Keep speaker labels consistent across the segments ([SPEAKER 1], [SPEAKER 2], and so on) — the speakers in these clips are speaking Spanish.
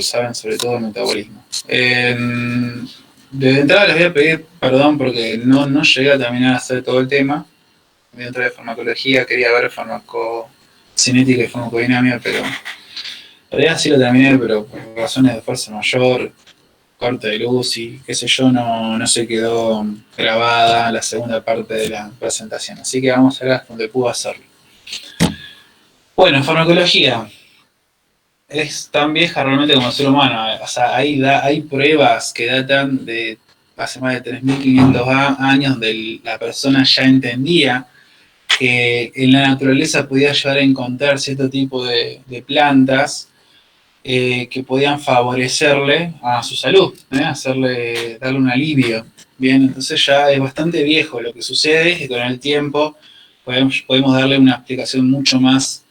[SPEAKER 1] saben sobre todo el metabolismo. De entrada les voy a pedir perdón porque no llegué a terminar de hacer todo el tema. Dentro de farmacología quería ver farmacocinética y farmacodinámica, pero en realidad sí lo terminé, pero por razones de fuerza mayor, corte de luz y qué sé yo, no se quedó grabada la segunda parte de la presentación. Así que vamos a ver hasta donde puedo hacerlo. Bueno, farmacología es tan vieja realmente como el ser humano. O sea, hay pruebas que datan de hace más de 3.500 años donde la persona ya entendía que en la naturaleza podía llegar a encontrar cierto tipo de plantas que podían favorecerle a su salud, darle un alivio. Bien, entonces ya es bastante viejo. Lo que sucede es que con el tiempo podemos darle una explicación mucho más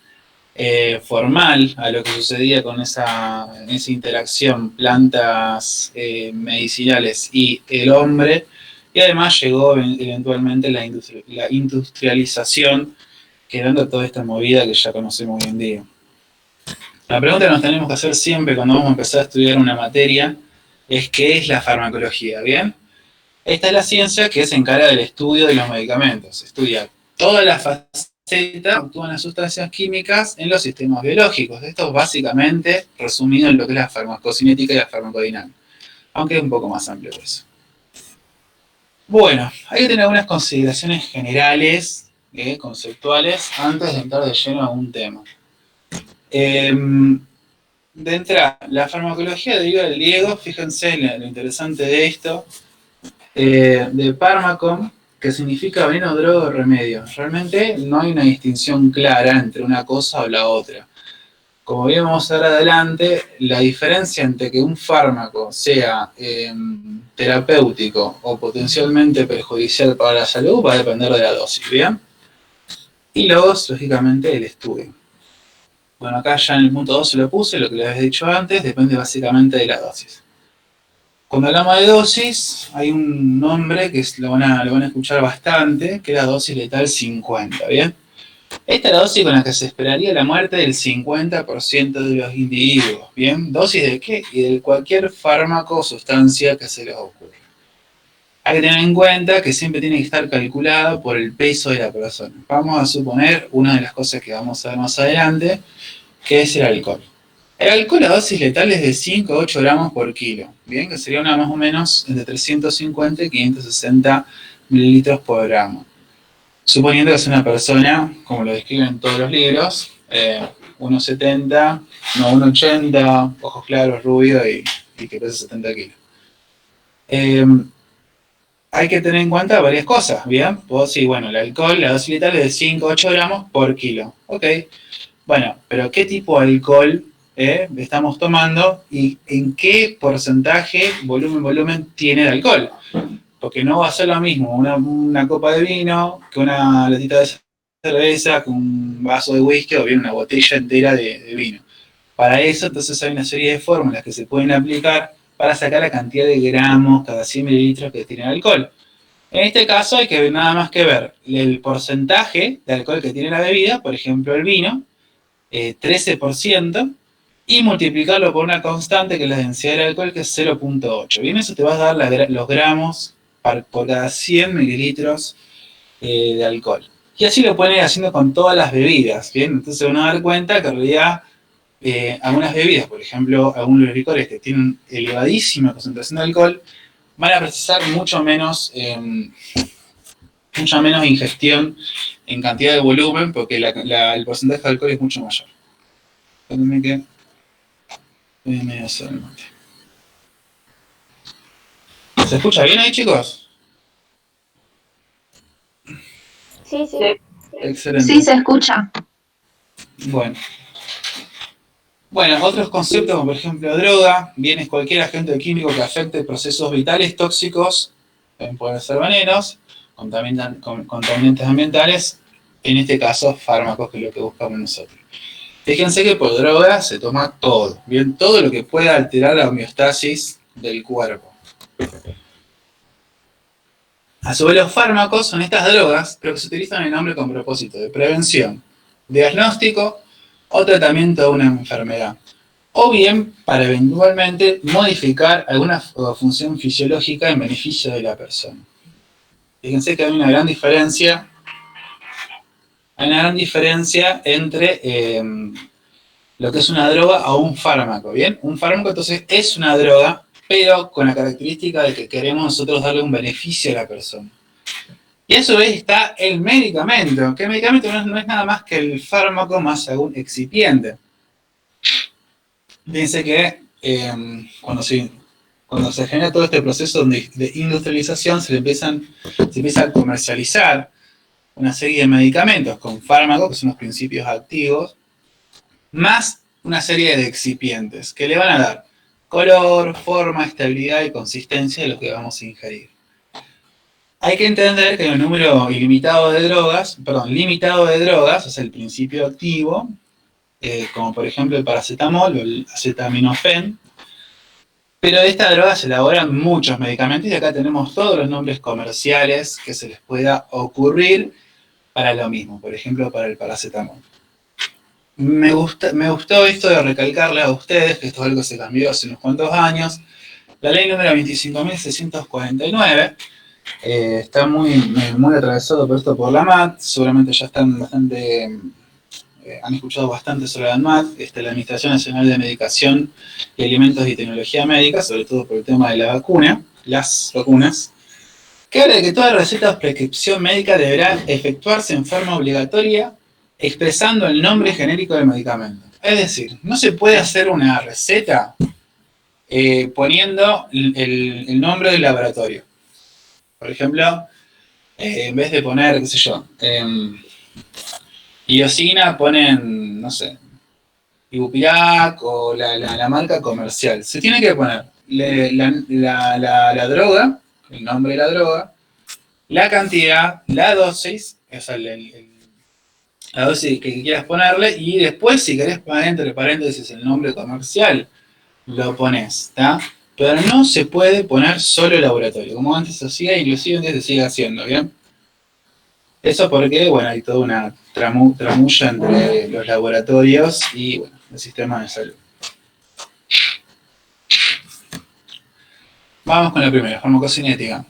[SPEAKER 1] formal a lo que sucedía con esa interacción plantas medicinales y el hombre, y además llegó eventualmente la industrialización, creando toda esta movida que ya conocemos hoy en día. La pregunta que nos tenemos que hacer siempre cuando vamos a empezar a estudiar una materia es ¿qué es la farmacología? ¿Bien? Esta es la ciencia que se encarga del estudio de los medicamentos. Estudia todas las facetas que actúan las sustancias químicas en los sistemas biológicos. Esto es básicamente resumido en lo que es la farmacocinética y la farmacodinámica, aunque es un poco más amplio que eso. Bueno, hay que tener algunas consideraciones generales, conceptuales, antes de entrar de lleno a un tema. De entrada, la farmacología deriva del griego, fíjense lo interesante de esto, de fármaco, que significa veneno, droga o remedio. Realmente no hay una distinción clara entre una cosa o la otra. Como bien vamos a ver adelante, la diferencia entre que un fármaco sea terapéutico o potencialmente perjudicial para la salud va a depender de la dosis, ¿bien? Y luego, lógicamente, el estudio. Bueno, acá ya en el punto 2 se lo puse, lo que les había dicho antes, depende básicamente de la dosis. Cuando hablamos de dosis, hay un nombre que lo van a escuchar bastante, que es la dosis letal 50, ¿bien? Esta es la dosis con la que se esperaría la muerte del 50% de los individuos, ¿bien? ¿Dosis de qué? Y de cualquier fármaco o sustancia que se les ocurra. Hay que tener en cuenta que siempre tiene que estar calculado por el peso de la persona. Vamos a suponer una de las cosas que vamos a ver más adelante, que es el alcohol. El alcohol a dosis letal es de 5 a 8 gramos por kilo, bien, que sería una más o menos entre 350 y 560 mililitros por gramo. Suponiendo que es una persona, como lo describen todos los libros, 1,70, no 1,80, ojos claros, rubio y que pesa 70 kilos. Hay que tener en cuenta varias cosas, ¿bien? Pues sí, bueno, el alcohol, la dosis letal es de 5 a 8 gramos por kilo. Ok. Bueno, pero ¿qué tipo de alcohol estamos tomando y en qué porcentaje, volumen tiene el alcohol? Porque no va a ser lo mismo una copa de vino que una latita de cerveza, que un vaso de whisky o bien una botella entera de vino. Para eso, entonces, hay una serie de fórmulas que se pueden aplicar para sacar la cantidad de gramos cada 100 mililitros que tiene el alcohol. En este caso hay que nada más que ver el porcentaje de alcohol que tiene la bebida, por ejemplo el vino, 13%, y multiplicarlo por una constante que es la densidad del alcohol, que es 0,8. Bien, eso te va a dar los gramos por cada 100 mililitros de alcohol. Y así lo pueden ir haciendo con todas las bebidas, ¿bien? Entonces se van a dar cuenta que en realidad algunas bebidas, por ejemplo, algunos licores que tienen elevadísima concentración de alcohol, van a precisar mucho menos ingestión en cantidad de volumen, porque el porcentaje de alcohol es mucho mayor. Espérenme que me hacer el mate. ¿Se escucha bien ahí, chicos?
[SPEAKER 2] Sí, sí.
[SPEAKER 1] Excelente.
[SPEAKER 3] Sí, se escucha.
[SPEAKER 1] Bueno, otros conceptos como por ejemplo droga, bien es cualquier agente químico que afecte procesos vitales tóxicos, pueden ser venenos, contaminantes ambientales, en este caso fármacos, que es lo que buscamos nosotros. Fíjense que por droga se toma todo, bien, todo lo que pueda alterar la homeostasis del cuerpo. A su vez, los fármacos son estas drogas, pero que se utilizan en el nombre con propósito de prevención, diagnóstico o tratamiento de una enfermedad. o bien para eventualmente modificar alguna función fisiológica en beneficio de la persona. Fíjense que hay una gran diferencia entre lo que es una droga o un fármaco, ¿bien? Un fármaco entonces es una droga, pero con la característica de que queremos nosotros darle un beneficio a la persona. Y a su vez está el medicamento, que el medicamento no es nada más que el fármaco más algún excipiente. Fíjense que cuando se genera todo este proceso de industrialización, se empieza a comercializar una serie de medicamentos con fármacos, que son los principios activos, más una serie de excipientes que le van a dar color, forma, estabilidad y consistencia de lo que vamos a ingerir. Hay que entender que hay un número limitado de drogas, o sea, el principio activo, como por ejemplo el paracetamol o el acetaminofén, pero de esta droga se elaboran muchos medicamentos y acá tenemos todos los nombres comerciales que se les pueda ocurrir para lo mismo, por ejemplo para el paracetamol. Me gustó esto de recalcarle a ustedes, que esto es algo que se cambió hace unos cuantos años, la ley número 25.649, está muy atravesado por esto por la ANMAT, seguramente ya están bastante, han escuchado bastante sobre la ANMAT, la Administración Nacional de Medicación y Alimentos y Tecnología Médica, sobre todo por el tema de las vacunas, que habla de que toda receta o prescripción médica deberá efectuarse en forma obligatoria expresando el nombre genérico del medicamento. Es decir, no se puede hacer una receta poniendo el nombre del laboratorio. Por ejemplo, en vez de poner, qué sé yo, iosina ponen, no sé, Ibupirac o la marca comercial. Se tiene que poner la droga, el nombre de la droga, la cantidad, la dosis, o sea, la dosis que quieras ponerle, y después si querés poner entre paréntesis el nombre comercial, lo pones, ¿está? Pero no se puede poner solo laboratorio, como antes se hacía, inclusive antes se sigue haciendo, ¿bien? Eso porque, bueno, hay toda una tramulla entre los laboratorios y, bueno, el sistema de salud. Vamos con la primera, farmacocinética.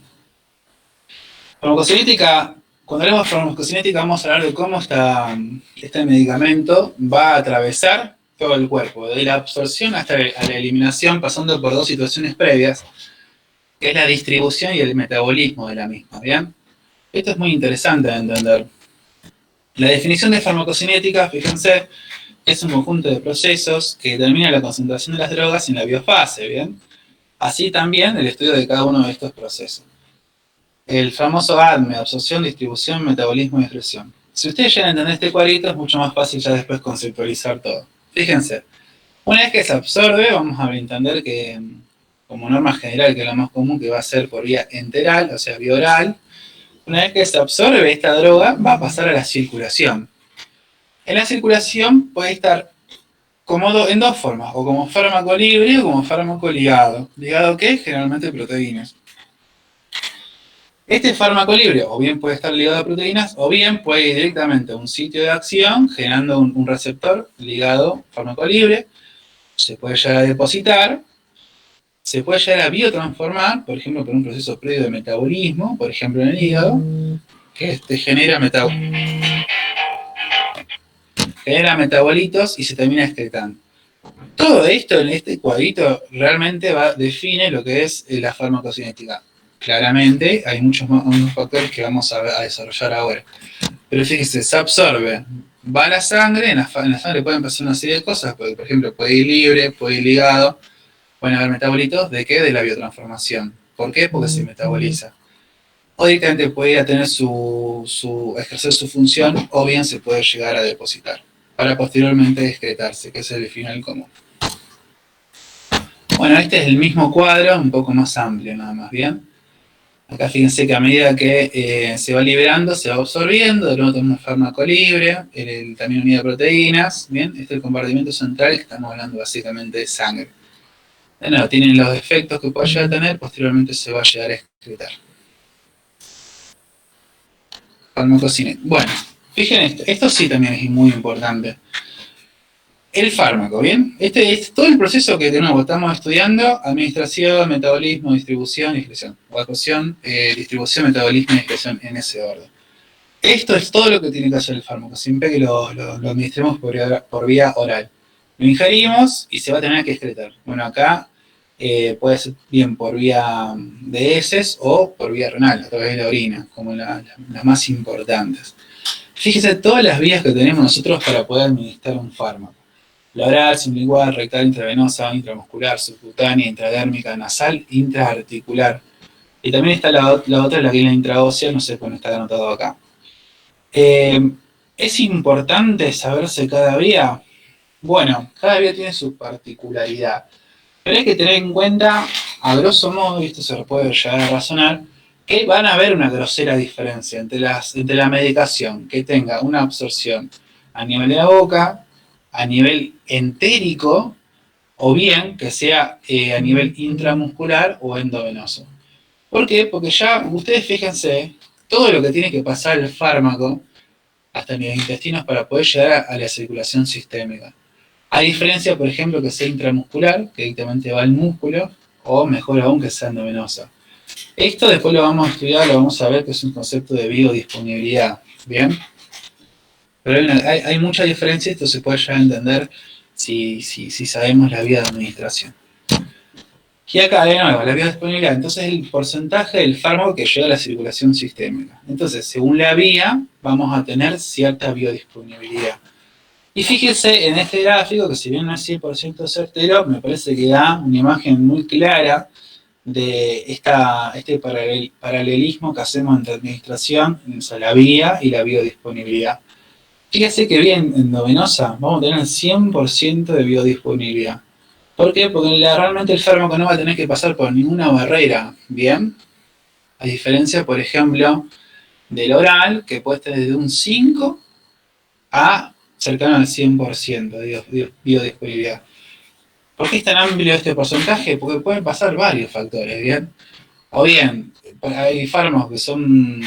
[SPEAKER 1] Farmacocinética, cuando hablamos de farmacocinética vamos a hablar de cómo este medicamento va a atravesar todo el cuerpo, desde la absorción hasta la eliminación, pasando por dos situaciones previas, que es la distribución y el metabolismo de la misma, ¿bien? Esto es muy interesante de entender. La definición de farmacocinética, fíjense, es un conjunto de procesos que determina la concentración de las drogas en la biofase, ¿bien? Así también el estudio de cada uno de estos procesos. El famoso ADME, absorción, distribución, metabolismo y excreción. Si ustedes llegan a entender este cuadrito, es mucho más fácil ya después conceptualizar todo. Fíjense, una vez que se absorbe, vamos a entender que, como norma general, que es lo más común, que va a ser por vía enteral, o sea, vía oral. Una vez que se absorbe esta droga, va a pasar a la circulación. En la circulación puede estar en dos formas, o como fármaco libre o como fármaco ligado. ¿Ligado qué? Generalmente proteínas. Este fármaco libre o bien puede estar ligado a proteínas o bien puede ir directamente a un sitio de acción generando un receptor ligado fármaco libre. Se puede llegar a depositar, se puede llegar a biotransformar, por ejemplo, por un proceso previo de metabolismo, por ejemplo en el hígado, que genera metabolitos y se termina excretando. Todo esto en este cuadrito realmente define lo que es la farmacocinética. Claramente hay muchos factores que vamos a desarrollar ahora. Pero fíjese, se absorbe, va a la sangre, en la sangre pueden pasar una serie de cosas, porque, por ejemplo, puede ir libre, puede ir ligado, pueden haber metabolitos, ¿de qué? De la biotransformación. ¿Por qué? Porque se metaboliza. O directamente puede ir a tener ejercer su función, o bien se puede llegar a depositar, para posteriormente excretarse, que es el final común. Bueno, este es el mismo cuadro, un poco más amplio nada más, ¿bien? Acá fíjense que a medida que se va liberando, se va absorbiendo, de nuevo tenemos fármaco libre, también unidad de proteínas, ¿bien? Este es el compartimento central, que estamos hablando básicamente de sangre. De nuevo, tienen los efectos que puede llegar a tener, posteriormente se va a llegar a excretar. Farmacocinética. Bueno, fíjense esto sí también es muy importante. el fármaco, ¿bien? Este es todo el proceso que de nuevo estamos estudiando: administración, metabolismo, distribución y excreción. O ecuación, distribución, metabolismo y excreción en ese orden. Esto es todo lo que tiene que hacer el fármaco, siempre que lo administremos por vía oral. Lo ingerimos y se va a tener que excretar. Bueno, acá puede ser bien por vía de heces o por vía renal, a través de la orina, como las más importantes. Fíjese todas las vías que tenemos nosotros para poder administrar un fármaco: la oral, sublingual, rectal, intravenosa, intramuscular, subcutánea, intradérmica, nasal, intraarticular. Y también está la otra, la que es la intraósea, no sé cuándo está anotado acá. ¿Es importante saberse cada vía? Bueno, cada vía tiene su particularidad, pero hay que tener en cuenta, a grosso modo, y esto se puede llegar a razonar, que van a haber una grosera diferencia entre la medicación que tenga una absorción a nivel de la boca, a nivel entérico, o bien que sea a nivel intramuscular o endovenoso. ¿Por qué? Porque ya ustedes fíjense todo lo que tiene que pasar el fármaco hasta en los intestinos para poder llegar a la circulación sistémica. A diferencia, por ejemplo, que sea intramuscular, que directamente va al músculo, o mejor aún, que sea endovenosa. Esto después lo vamos a estudiar, lo vamos a ver, que es un concepto de biodisponibilidad, ¿bien? Pero hay mucha diferencia, esto se puede llegar a entender si sabemos la vía de administración. Y acá, de nuevo, la biodisponibilidad, entonces el porcentaje del fármaco que llega a la circulación sistémica. Entonces, según la vía, vamos a tener cierta biodisponibilidad. Y fíjese en este gráfico, que si bien no es 100% certero, me parece que da una imagen muy clara de este paralelismo que hacemos entre administración, o sea, la vía y la biodisponibilidad. Fíjese que vía endovenosa vamos a tener el 100% de biodisponibilidad. ¿Por qué? Porque realmente el fármaco no va a tener que pasar por ninguna barrera, ¿bien? A diferencia, por ejemplo, del oral, que puede estar desde un 5 a cercano al 100% de biodisponibilidad. ¿Por qué es tan amplio este porcentaje? Porque pueden pasar varios factores, ¿bien? O bien, hay fármacos que son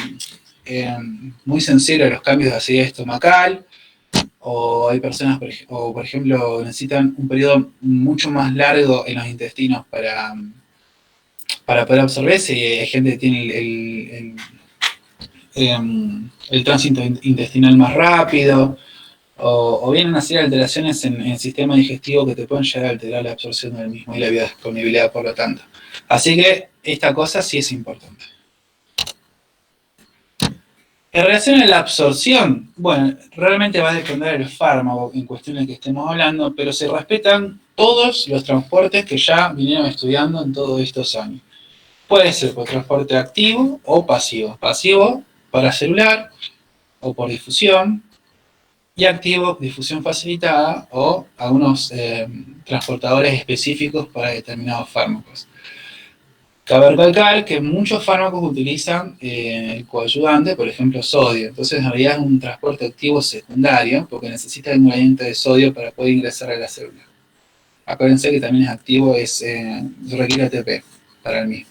[SPEAKER 1] muy sensibles a los cambios de acidez estomacal, o hay personas, por ejemplo, necesitan un periodo mucho más largo en los intestinos para poder absorberse, y hay gente que tiene el tránsito intestinal más rápido, o bien una serie de alteraciones en el sistema digestivo que te pueden llegar a alterar la absorción del mismo y la biodisponibilidad, por lo tanto. Así que esta cosa sí es importante. En relación a la absorción, bueno, realmente va a depender del fármaco en cuestiones que estemos hablando, pero se respetan todos los transportes que ya vinieron estudiando en todos estos años. Puede ser por transporte activo o pasivo. Pasivo, paracelular o por difusión, y activo, difusión facilitada, o algunos transportadores específicos para determinados fármacos. Cabe recalcar que muchos fármacos utilizan el coayudante, por ejemplo, sodio. Entonces, en realidad es un transporte activo secundario, porque necesita el ingrediente de sodio para poder ingresar a la célula. Acuérdense que también es activo, requiere ATP para el mismo.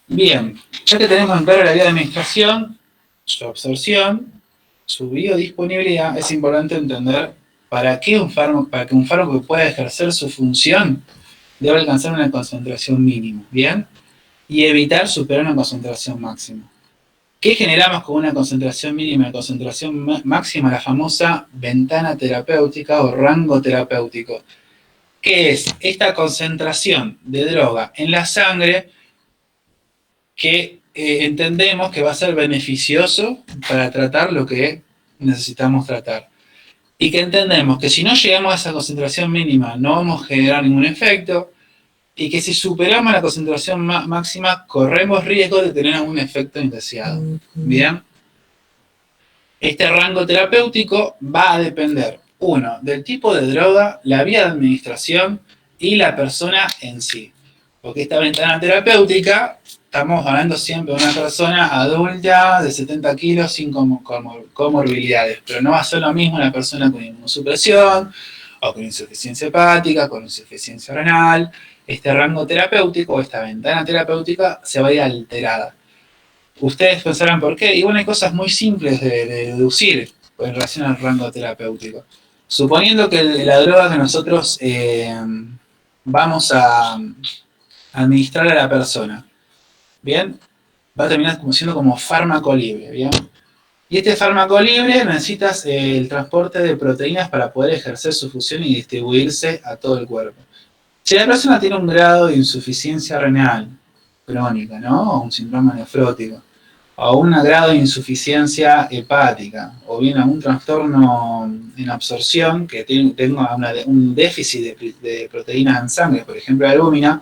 [SPEAKER 1] Bien, ya que tenemos en claro la vía de administración, su absorción, su biodisponibilidad, es importante entender para que un fármaco pueda ejercer su función debe alcanzar una concentración mínima, ¿bien? Y evitar superar una concentración máxima. ¿Qué generamos con una concentración mínima y concentración máxima? La famosa ventana terapéutica o rango terapéutico, que es esta concentración de droga en la sangre que entendemos que va a ser beneficioso para tratar lo que necesitamos tratar. Y que entendemos que si no llegamos a esa concentración mínima no vamos a generar ningún efecto, y que si superamos la concentración máxima corremos riesgo de tener algún efecto indeseado. Bien. Este rango terapéutico va a depender, uno, del tipo de droga, la vía de administración y la persona en sí. Porque esta ventana terapéutica, estamos hablando siempre de una persona adulta de 70 kilos sin comorbilidades, pero no va a ser lo mismo una persona con inmunosupresión, o con insuficiencia hepática, con insuficiencia renal. Este rango terapéutico, o esta ventana terapéutica, se va a ir alterada. Ustedes pensarán por qué, y bueno, hay cosas muy simples de deducir en relación al rango terapéutico. Suponiendo que la droga que nosotros vamos a administrar a la persona, ¿bien? Va a terminar siendo como fármaco libre, ¿bien? Y este fármaco libre necesitas el transporte de proteínas para poder ejercer su función y distribuirse a todo el cuerpo. Si la persona tiene un grado de insuficiencia renal crónica, ¿no? O un síndrome nefrótico, o un grado de insuficiencia hepática, o bien algún trastorno en absorción que tenga un déficit de proteínas en sangre, por ejemplo, albúmina,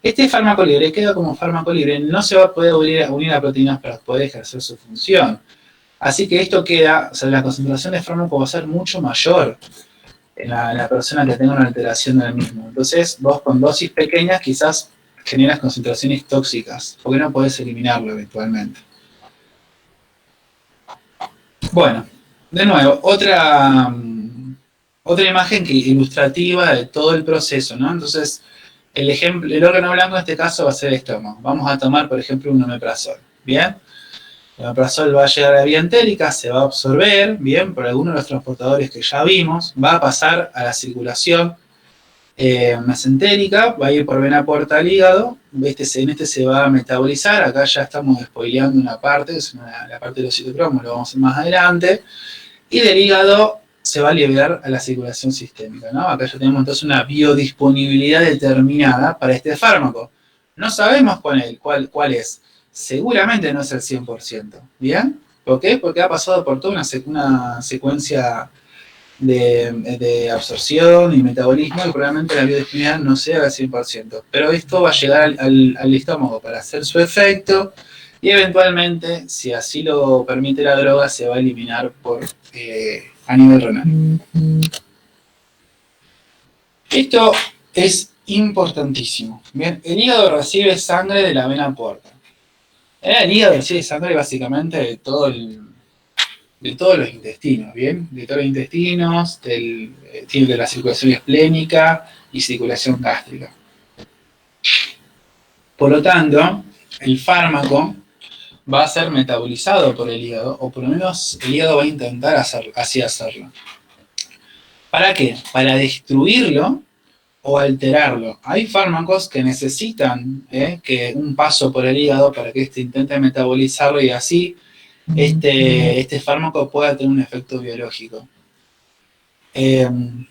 [SPEAKER 1] este fármaco libre queda como fármaco libre, no se va a poder unir a proteínas para poder ejercer su función. Así que esto queda, o sea, la concentración de fármaco va a ser mucho mayor en la persona que tenga una alteración del mismo. Entonces, vos con dosis pequeñas quizás generas concentraciones tóxicas, porque no podés eliminarlo eventualmente. Bueno, de nuevo, otra imagen ilustrativa de todo el proceso, ¿no? Entonces, el órgano blanco en este caso va a ser el estómago. Vamos a tomar, por ejemplo, un omeprazol, ¿bien? El omeprazol va a llegar a la vía entérica, se va a absorber, bien, por algunos de los transportadores que ya vimos, va a pasar a la circulación mesentérica, va a ir por vena porta al hígado, en este se va a metabolizar, acá ya estamos spoileando una parte, es la parte de los citocromos, lo vamos a hacer más adelante, y del hígado se va a liberar a la circulación sistémica, ¿no? Acá ya tenemos entonces una biodisponibilidad determinada para este fármaco. No sabemos cuál es. Seguramente no es el 100%, ¿bien? ¿Por qué? Porque ha pasado por toda una secuencia de absorción y metabolismo y probablemente la biodisponibilidad no sea al 100%. Pero esto va a llegar al estómago para hacer su efecto y eventualmente, si así lo permite la droga, se va a eliminar a nivel renal. Esto es importantísimo. Bien, el hígado recibe sangre de la vena porta. El hígado recibe sangre básicamente de todos los intestinos, ¿bien? De todos los intestinos, tiene de la circulación esplénica y circulación gástrica. Por lo tanto, el fármaco va a ser metabolizado por el hígado, o por lo menos el hígado va a intentar así hacerlo. ¿Para qué? Para destruirlo o alterarlo. Hay fármacos que necesitan que un paso por el hígado para que éste intente metabolizarlo y así este fármaco pueda tener un efecto biológico. El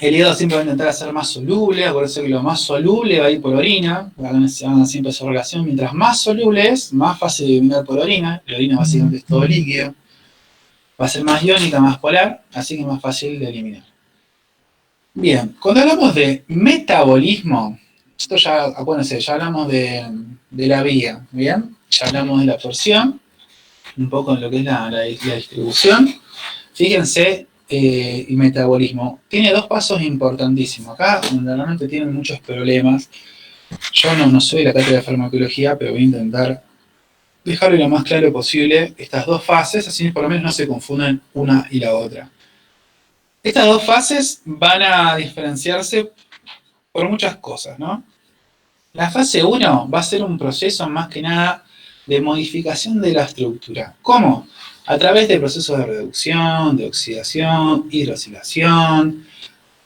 [SPEAKER 1] hígado siempre va a intentar hacer más soluble, acuérdense que lo más soluble va a ir por orina, hagan siempre esa relación, mientras más soluble es, más fácil de eliminar por orina, la orina básicamente es todo líquido, va a ser más iónica, más polar, así que es más fácil de eliminar. Bien, cuando hablamos de metabolismo, esto ya, acuérdense, ya hablamos de la vía, ¿bien? Ya hablamos de la absorción, un poco en lo que es la distribución. Fíjense, y metabolismo. Tiene dos pasos importantísimos. Acá realmente tienen muchos problemas. Yo no soy de la cátedra de farmacología, pero voy a intentar dejarlo lo más claro posible estas dos fases, así por lo menos no se confunden una y la otra. Estas dos fases van a diferenciarse por muchas cosas, ¿no? La fase 1 va a ser un proceso más que nada de modificación de la estructura. ¿Cómo? A través de procesos de reducción, de oxidación, hidroxilación,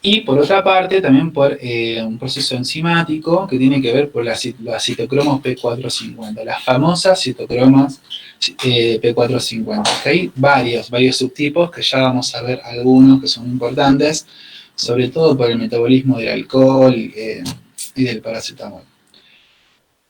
[SPEAKER 1] y por otra parte también por un proceso enzimático que tiene que ver por las citocromos P450, las famosas citocromas P450. Que hay varios subtipos que ya vamos a ver algunos que son importantes, sobre todo por el metabolismo del alcohol y del paracetamol.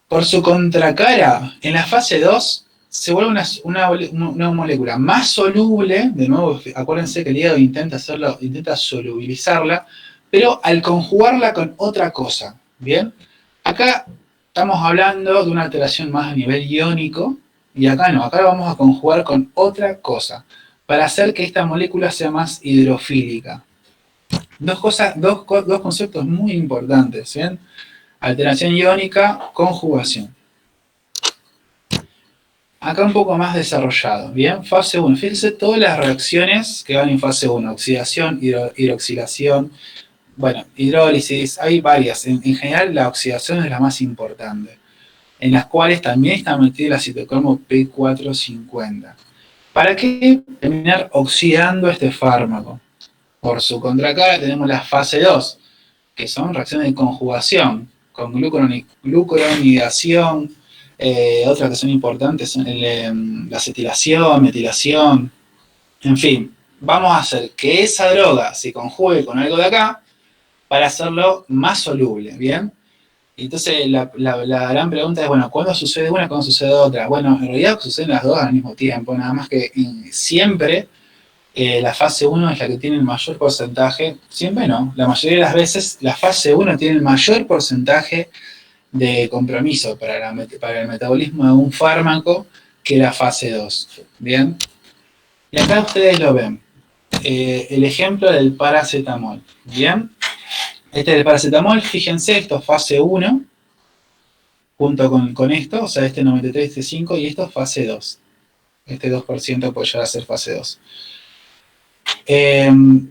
[SPEAKER 1] Por su contracara, en la fase 2 se vuelve una molécula más soluble, de nuevo, acuérdense que el hígado intenta solubilizarla, pero al conjugarla con otra cosa, ¿bien? Acá estamos hablando de una alteración más a nivel iónico, y acá no, acá la vamos a conjugar con otra cosa, para hacer que esta molécula sea más hidrofílica. Dos conceptos muy importantes, ¿bien? Alteración iónica, conjugación. Acá un poco más desarrollado, ¿bien? Fase 1, fíjense todas las reacciones que van en fase 1, oxidación, hidroxilación, bueno, hidrólisis, hay varias. En general la oxidación es la más importante, en las cuales también está metida la citocromo P450. ¿Para qué terminar oxidando este fármaco? Por su contracara tenemos la fase 2, que son reacciones de conjugación, con glucuronidación, otras que son importantes son la acetilación, metilación, en fin. Vamos a hacer que esa droga se conjugue con algo de acá para hacerlo más soluble, ¿bien? Entonces la gran pregunta es, bueno, ¿cuándo sucede una, cuándo sucede otra? Bueno, en realidad suceden las dos al mismo tiempo, nada más que siempre la fase 1 es la que tiene el mayor porcentaje, siempre no, la mayoría de las veces la fase 1 tiene el mayor porcentaje de compromiso para el metabolismo de un fármaco que la fase 2, ¿bien? Y acá ustedes lo ven, el ejemplo del paracetamol, ¿bien? Este es el paracetamol, fíjense, esto es fase 1, junto con esto, o sea, este 93, este 5, y esto es fase 2. Este 2% puede llegar a ser fase 2.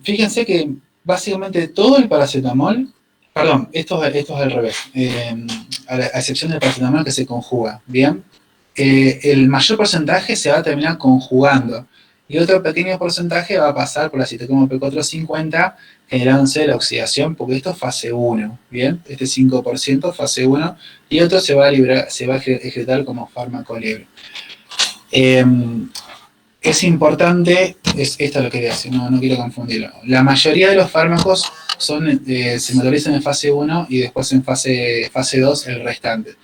[SPEAKER 1] Fíjense que básicamente todo el paracetamol, perdón, esto es al revés, a excepción del paracetamol que se conjuga, ¿bien? El mayor porcentaje se va a terminar conjugando y otro pequeño porcentaje va a pasar por la citocromo P450 generándose la oxidación, porque esto es fase 1, ¿bien? Este 5% fase 1 y otro se va a ejecutar como fármaco libre. Es importante, esto lo quería decir, no quiero confundirlo. La mayoría de los fármacos se metabolizan en fase 1 y después en fase 2 el restante.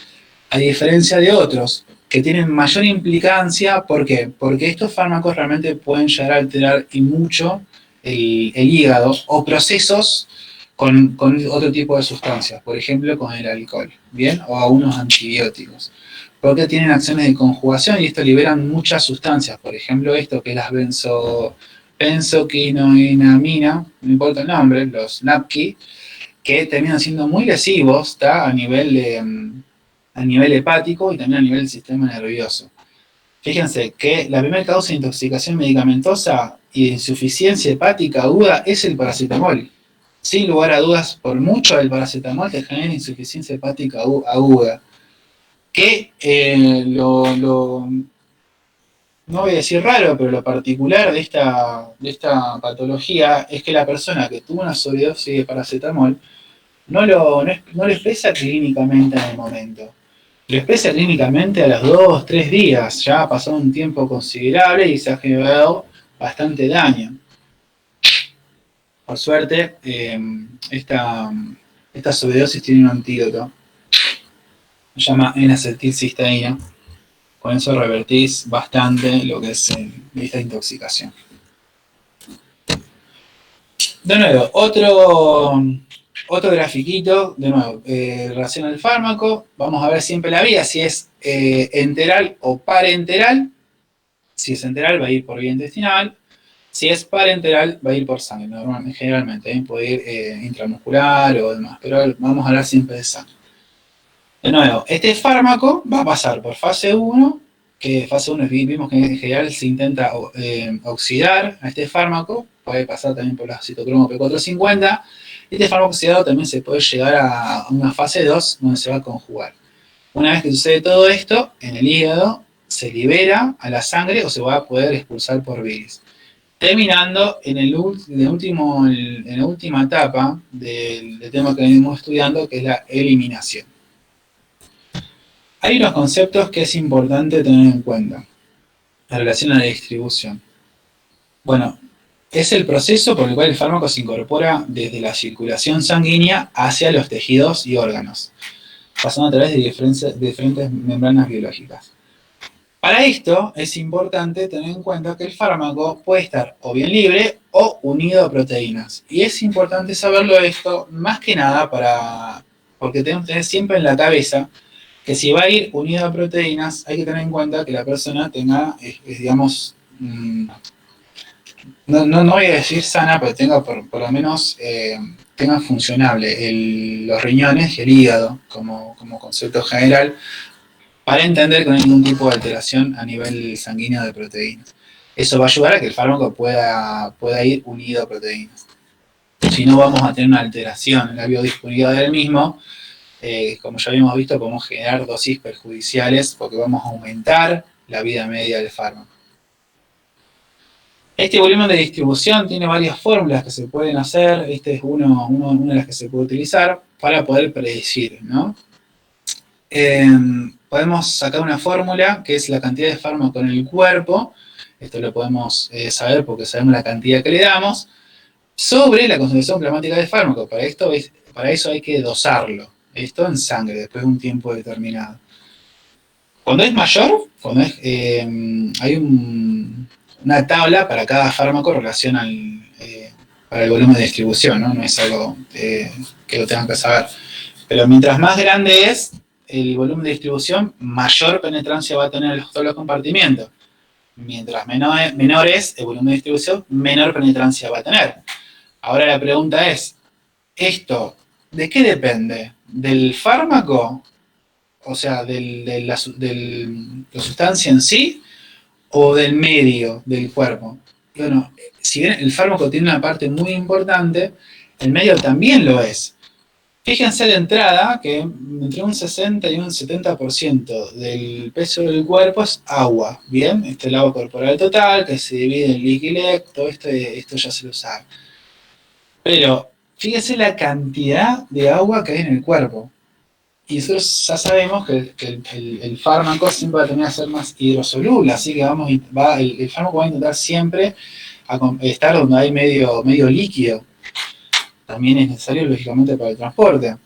[SPEAKER 1] A diferencia de otros que tienen mayor implicancia, ¿por qué? Porque estos fármacos realmente pueden llegar a alterar y mucho el hígado o procesos con otro tipo de sustancias, por ejemplo con el alcohol, ¿bien? O a unos antibióticos. Porque tienen acciones de conjugación y esto liberan muchas sustancias, por ejemplo esto que es las benzoquinoenamina, no importa el nombre, los NAPQI, que terminan siendo muy lesivos, ¿está? A nivel hepático y también a nivel del sistema nervioso. Fíjense que la primera causa de intoxicación medicamentosa y de insuficiencia hepática aguda es el paracetamol. Sin lugar a dudas, por mucho el paracetamol te genera insuficiencia hepática aguda. Que no voy a decir raro, pero lo particular de esta patología es que la persona que tuvo una sobredosis de paracetamol no lo expresa clínicamente en el momento. Lo expresa clínicamente a los 2, 3 días. Ya ha pasado un tiempo considerable y se ha generado bastante daño. Por suerte, esta sobredosis tiene un antídoto. Se llama N-acetilcisteína. Con eso revertís bastante lo que es esta intoxicación. De nuevo, otro grafiquito, de nuevo, relación al fármaco. Vamos a ver siempre la vía, si es enteral o parenteral. Si es enteral va a ir por vía intestinal. Si es parenteral va a ir por sangre, normalmente, generalmente. Puede ir intramuscular o demás, pero vamos a hablar siempre de sangre. De nuevo, este fármaco va a pasar por fase 1, que fase 1 vimos que en general se intenta oxidar a este fármaco, puede pasar también por la citocromo P450, y este fármaco oxidado también se puede llegar a una fase 2 donde se va a conjugar. Una vez que sucede todo esto, en el hígado se libera a la sangre o se va a poder expulsar por bilis. Terminando en la última etapa del tema que venimos estudiando, que es la eliminación. Hay unos conceptos que es importante tener en cuenta en relación a la distribución. Bueno, es el proceso por el cual el fármaco se incorpora desde la circulación sanguínea hacia los tejidos y órganos, pasando a través de diferentes membranas biológicas. Para esto es importante tener en cuenta que el fármaco puede estar o bien libre o unido a proteínas. Y es importante saberlo esto más que nada porque tenemos que tener siempre en la cabeza que si va a ir unido a proteínas, hay que tener en cuenta que la persona tenga, digamos, no voy a decir sana, pero tenga por lo menos, tenga funcionable los riñones y el hígado como concepto general, para entender que no hay ningún tipo de alteración a nivel sanguíneo de proteínas. Eso va a ayudar a que el fármaco pueda ir unido a proteínas. Si no, vamos a tener una alteración en la biodisponibilidad del mismo. Como ya habíamos visto, podemos generar dosis perjudiciales porque vamos a aumentar la vida media del fármaco. Este volumen de distribución tiene varias fórmulas que se pueden hacer. Este es una de las que se puede utilizar para poder predecir, ¿no? Podemos sacar una fórmula que es la cantidad de fármaco en el cuerpo. Esto lo podemos saber porque sabemos la cantidad que le damos sobre la concentración plasmática de fármaco. Para eso hay que dosarlo. Esto en sangre después de un tiempo determinado. Cuando es mayor, hay una tabla para cada fármaco en relación para el volumen de distribución, ¿no? No es algo que lo tengan que saber. Pero mientras más grande es el volumen de distribución, mayor penetrancia va a tener todos los compartimientos. Mientras menor es el volumen de distribución, menor penetrancia va a tener. Ahora la pregunta es, ¿esto de qué depende? ¿Del fármaco? O sea, de la sustancia en sí, o del medio del cuerpo. Bueno, si bien el fármaco tiene una parte muy importante, el medio también lo es. Fíjense de entrada que entre un 60 y un 70% del peso del cuerpo es agua, ¿bien? Este es el agua corporal total, que se divide en líquido y todo esto ya se lo sabe. Pero fíjense la cantidad de agua que hay en el cuerpo. Y nosotros ya sabemos que el fármaco siempre va a tener que ser más hidrosoluble, así que el fármaco va a intentar siempre estar donde hay medio líquido. También es necesario, lógicamente, para el transporte.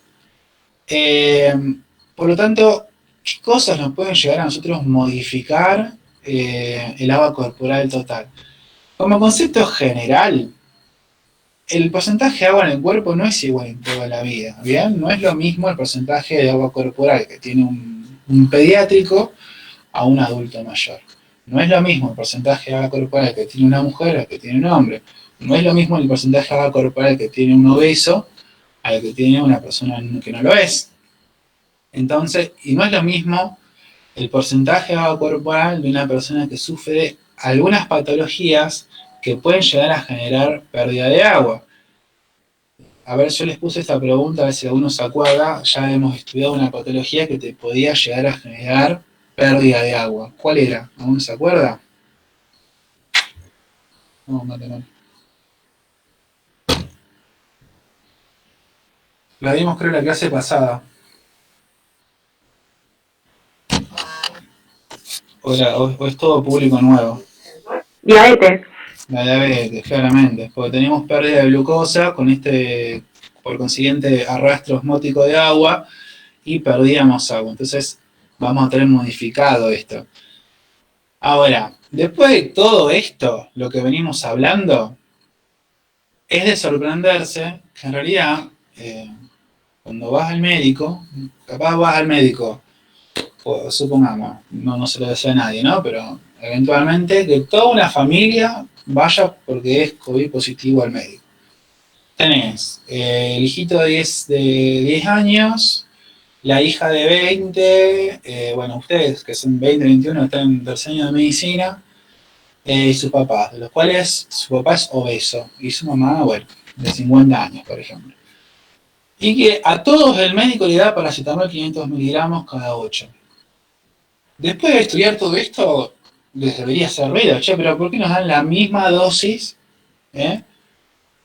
[SPEAKER 1] Por lo tanto, ¿qué cosas nos pueden llegar a nosotros modificar el agua corporal total? Como concepto general, el porcentaje de agua en el cuerpo no es igual en toda la vida, ¿bien? No es lo mismo el porcentaje de agua corporal que tiene un pediátrico a un adulto mayor. No es lo mismo el porcentaje de agua corporal que tiene una mujer al que tiene un hombre. No es lo mismo el porcentaje de agua corporal que tiene un obeso al que tiene una persona que no lo es. Entonces, y no es lo mismo el porcentaje de agua corporal de una persona que sufre algunas patologías que pueden llegar a generar pérdida de agua. A ver, yo les puse esta pregunta, a ver si alguno se acuerda. Ya hemos estudiado una patología que te podía llegar a generar pérdida de agua. ¿Cuál era? ¿Alguno se acuerda? No, no. La vimos creo en la clase pasada. O es todo público nuevo.
[SPEAKER 2] Diabetes.
[SPEAKER 1] La diabetes, claramente. Porque tenemos pérdida de glucosa con por consiguiente, arrastre osmótico de agua y perdíamos agua. Entonces, vamos a tener modificado esto. Ahora, después de todo esto, lo que venimos hablando, es de sorprenderse que en realidad, cuando vas al médico, capaz vas al médico, supongamos, no se lo desea a nadie, ¿no? Pero eventualmente que toda una familia vaya porque es COVID positivo al médico. Tenés el hijito de 10 años, la hija de 20, bueno, ustedes que son 20, 21, están en tercer año de medicina, y sus papás, de los cuales su papá es obeso y su mamá, bueno, de 50 años, por ejemplo. Y que a todos el médico le da paracetamol 500 miligramos cada 8. Después de estudiar todo esto, les debería hacer ruido, che, pero ¿por qué nos dan la misma dosis?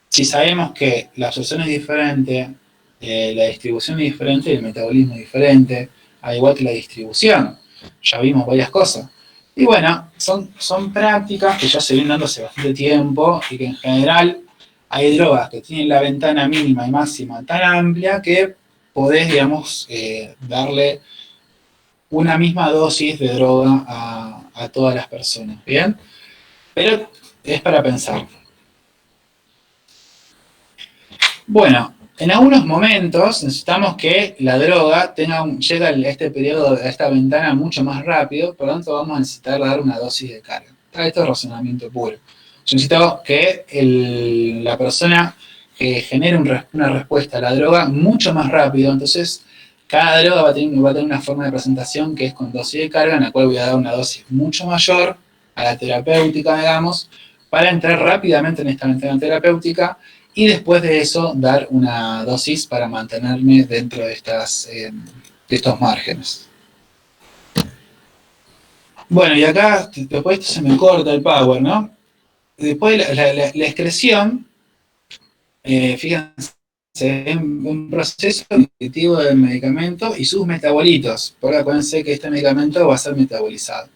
[SPEAKER 1] Si sabemos que la absorción es diferente, la distribución es diferente y el metabolismo es diferente, al igual que la distribución. Ya vimos varias cosas. Y bueno, son prácticas que ya se vienen dando hace bastante tiempo y que en general hay drogas que tienen la ventana mínima y máxima tan amplia que podés, digamos, darle una misma dosis de droga a todas las personas, ¿bien? Pero es para pensar. Bueno, en algunos momentos necesitamos que la droga llegue a este periodo, a esta ventana mucho más rápido, por lo tanto vamos a necesitar dar una dosis de carga. Esto es razonamiento puro. Yo necesito que la persona genere una respuesta a la droga mucho más rápido, entonces cada droga va a tener una forma de presentación que es con dosis de carga, en la cual voy a dar una dosis mucho mayor a la terapéutica, digamos, para entrar rápidamente en esta ventana terapéutica y después de eso dar una dosis para mantenerme dentro de estos márgenes. Bueno, y acá después se me corta el power, ¿no? después la excreción, fíjense, es un proceso nutritivo del medicamento y sus metabolitos. Porque acuérdense que este medicamento va a ser metabolizado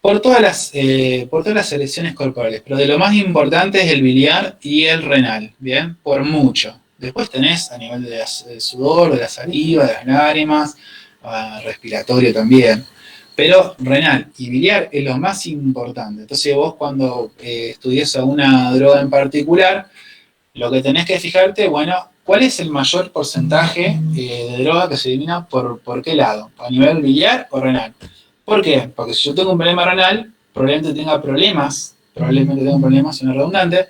[SPEAKER 1] por todas las secreciones corporales, pero de lo más importante es el biliar y el renal, ¿bien? Por mucho. Después tenés a nivel del sudor, de la saliva, de las lágrimas, respiratorio también. Pero renal y biliar es lo más importante. Entonces vos cuando estudias alguna droga en particular, lo que tenés que fijarte, bueno, ¿cuál es el mayor porcentaje de droga que se elimina por qué lado? ¿A nivel biliar o renal? ¿Por qué? Porque si yo tengo un problema renal, probablemente tenga problemas, suena redundante,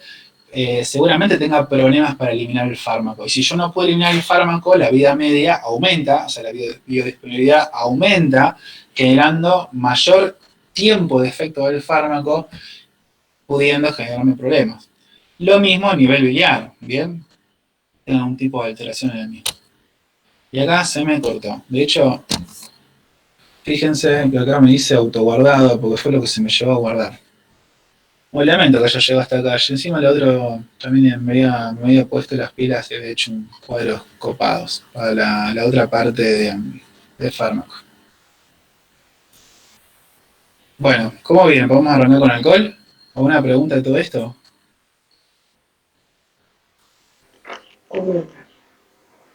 [SPEAKER 1] seguramente tenga problemas para eliminar el fármaco. Y si yo no puedo eliminar el fármaco, la vida media aumenta, o sea, la biodisponibilidad aumenta, generando mayor tiempo de efecto del fármaco, pudiendo generarme problemas. Lo mismo a nivel biliar, ¿bien? Tengo un tipo de alteración en el mismo. Y acá se me cortó. De hecho, fíjense que acá me dice autoguardado porque fue lo que se me llevó a guardar. Un lamento que haya llegado hasta acá. Y encima el otro también me había puesto las pilas y había hecho un cuadro copados para la otra parte de fármaco. Bueno, ¿cómo viene? ¿Podemos arrancar con alcohol? ¿Alguna pregunta de todo esto?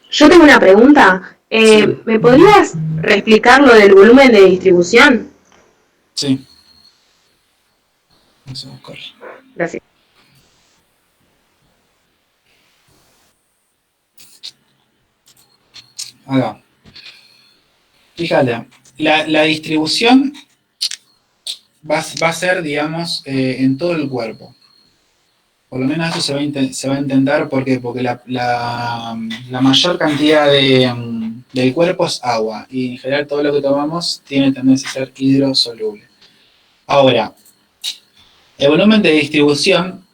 [SPEAKER 2] Yo tengo una pregunta.
[SPEAKER 1] Sí,
[SPEAKER 2] ¿Me podrías reexplicar lo del volumen de distribución?
[SPEAKER 1] sí. Vamos a buscar.
[SPEAKER 2] Gracias.
[SPEAKER 1] Acá. Fíjate, la distribución va a ser, digamos, en todo el cuerpo. Por lo menos eso se va a intentar porque la mayor cantidad del cuerpo es agua y en general todo lo que tomamos tiene tendencia a ser hidrosoluble. Ahora, el volumen de distribución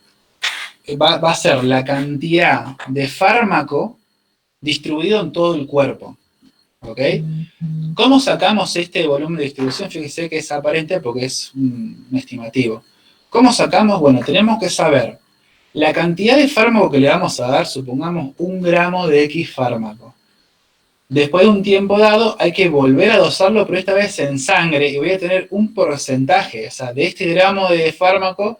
[SPEAKER 1] va a ser la cantidad de fármaco distribuido en todo el cuerpo. ¿Ok? ¿Cómo sacamos este volumen de distribución? Fíjese que es aparente porque es un estimativo. ¿Cómo sacamos? Bueno, tenemos que saber la cantidad de fármaco que le vamos a dar, supongamos 1 gramo de X fármaco. Después de un tiempo dado hay que volver a dosarlo, pero esta vez en sangre, y voy a tener un porcentaje, o sea, de este gramo de fármaco,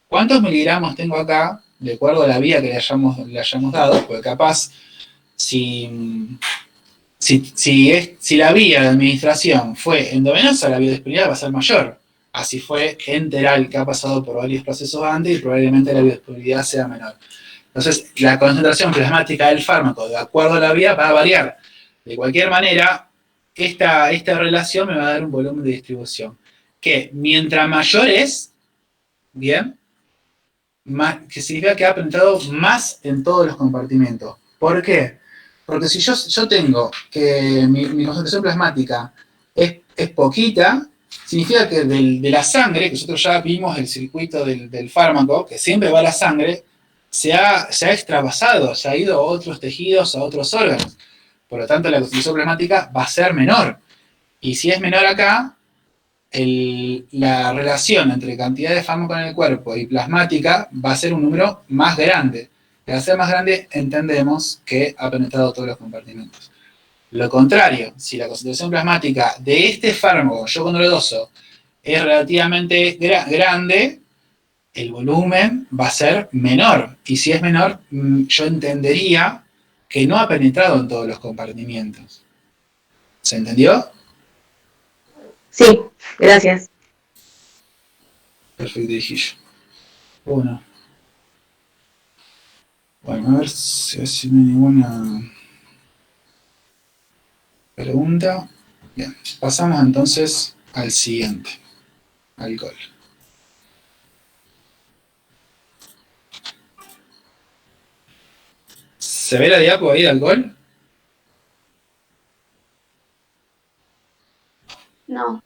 [SPEAKER 1] ¿cuántos miligramos tengo acá? De acuerdo a la vía que le hayamos dado, porque capaz, si la vía de administración fue endovenosa, la biodisponibilidad va a ser mayor. Así fue enteral, que ha pasado por varios procesos antes y probablemente la biodisponibilidad sea menor. Entonces, la concentración plasmática del fármaco, de acuerdo a la vía, va a variar. De cualquier manera, esta relación me va a dar un volumen de distribución que mientras mayor es, bien, más, que significa que ha penetrado más en todos los compartimentos. ¿Por qué? Porque si yo tengo que mi concentración plasmática es poquita, significa que de la sangre, que nosotros ya vimos el circuito del fármaco, que siempre va a la sangre, se ha extravasado, se ha ido a otros tejidos, a otros órganos. Por lo tanto, la concentración plasmática va a ser menor. Y si es menor acá, la relación entre cantidad de fármaco en el cuerpo y plasmática va a ser un número más grande. Y al ser más grande, entendemos que ha penetrado todos los compartimentos. Lo contrario, si la concentración plasmática de este fármaco, yo cuando lo doso, es relativamente grande, el volumen va a ser menor. Y si es menor, yo entendería que no ha penetrado en todos los compartimentos. ¿Se entendió?
[SPEAKER 2] Sí, gracias.
[SPEAKER 1] Perfecto, Hijillo. Bueno, bueno, a ver si no hay ninguna pregunta. Bien, pasamos entonces al siguiente, alcohol. ¿Se ve la diapo ahí de alcohol?
[SPEAKER 2] No.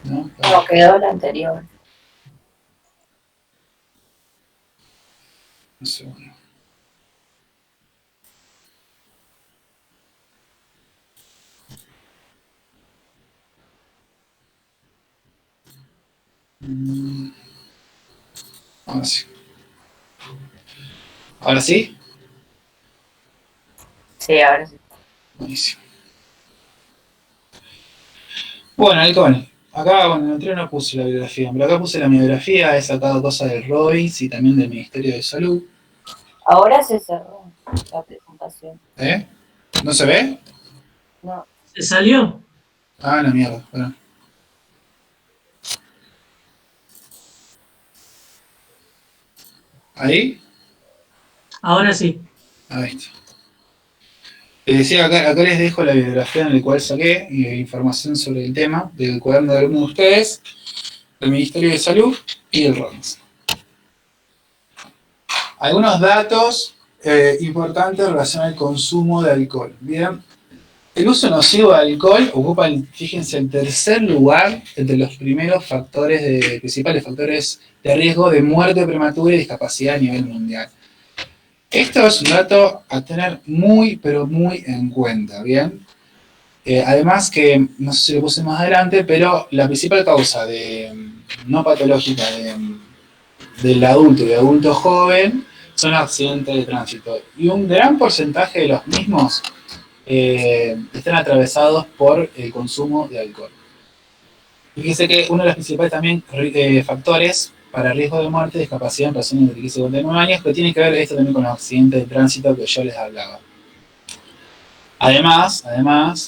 [SPEAKER 1] ¿No?
[SPEAKER 3] Como quedó la anterior.
[SPEAKER 1] Un segundo. Ahora sí. ¿Ahora sí?
[SPEAKER 3] Sí, ahora sí.
[SPEAKER 1] Buenísimo. Bueno, alcohol. Acá, bueno, en el tren no puse la bibliografía, pero acá puse la mi bibliografía, he sacado cosas del Robbins y también del Ministerio de Salud.
[SPEAKER 3] Ahora se cerró la presentación.
[SPEAKER 1] ¿Eh? ¿No se ve?
[SPEAKER 3] No.
[SPEAKER 4] ¿Se salió?
[SPEAKER 1] Ah, la mierda. Bueno. ¿Ahí?
[SPEAKER 4] Ahora sí.
[SPEAKER 1] Ahí está. Les decía, acá les dejo la bibliografía en la cual saqué información sobre el tema del cuaderno de algunos de ustedes, del Ministerio de Salud y del Robbins. Algunos datos importantes en relación al consumo de alcohol. Bien, el uso nocivo de alcohol ocupa, fíjense, el tercer lugar entre los primeros principales factores de riesgo de muerte prematura y discapacidad a nivel mundial. Esto es un dato a tener muy, pero muy en cuenta, ¿bien? Además que, no sé si lo puse más adelante, pero la principal causa no patológica del adulto y de adulto joven son accidentes de tránsito. Y un gran porcentaje de los mismos están atravesados por el consumo de alcohol. Fíjense que uno de los principales también factores para riesgo de muerte y discapacidad en personas de 15 a 59 años, que tiene que ver esto también con los accidentes de tránsito que yo les hablaba. Además,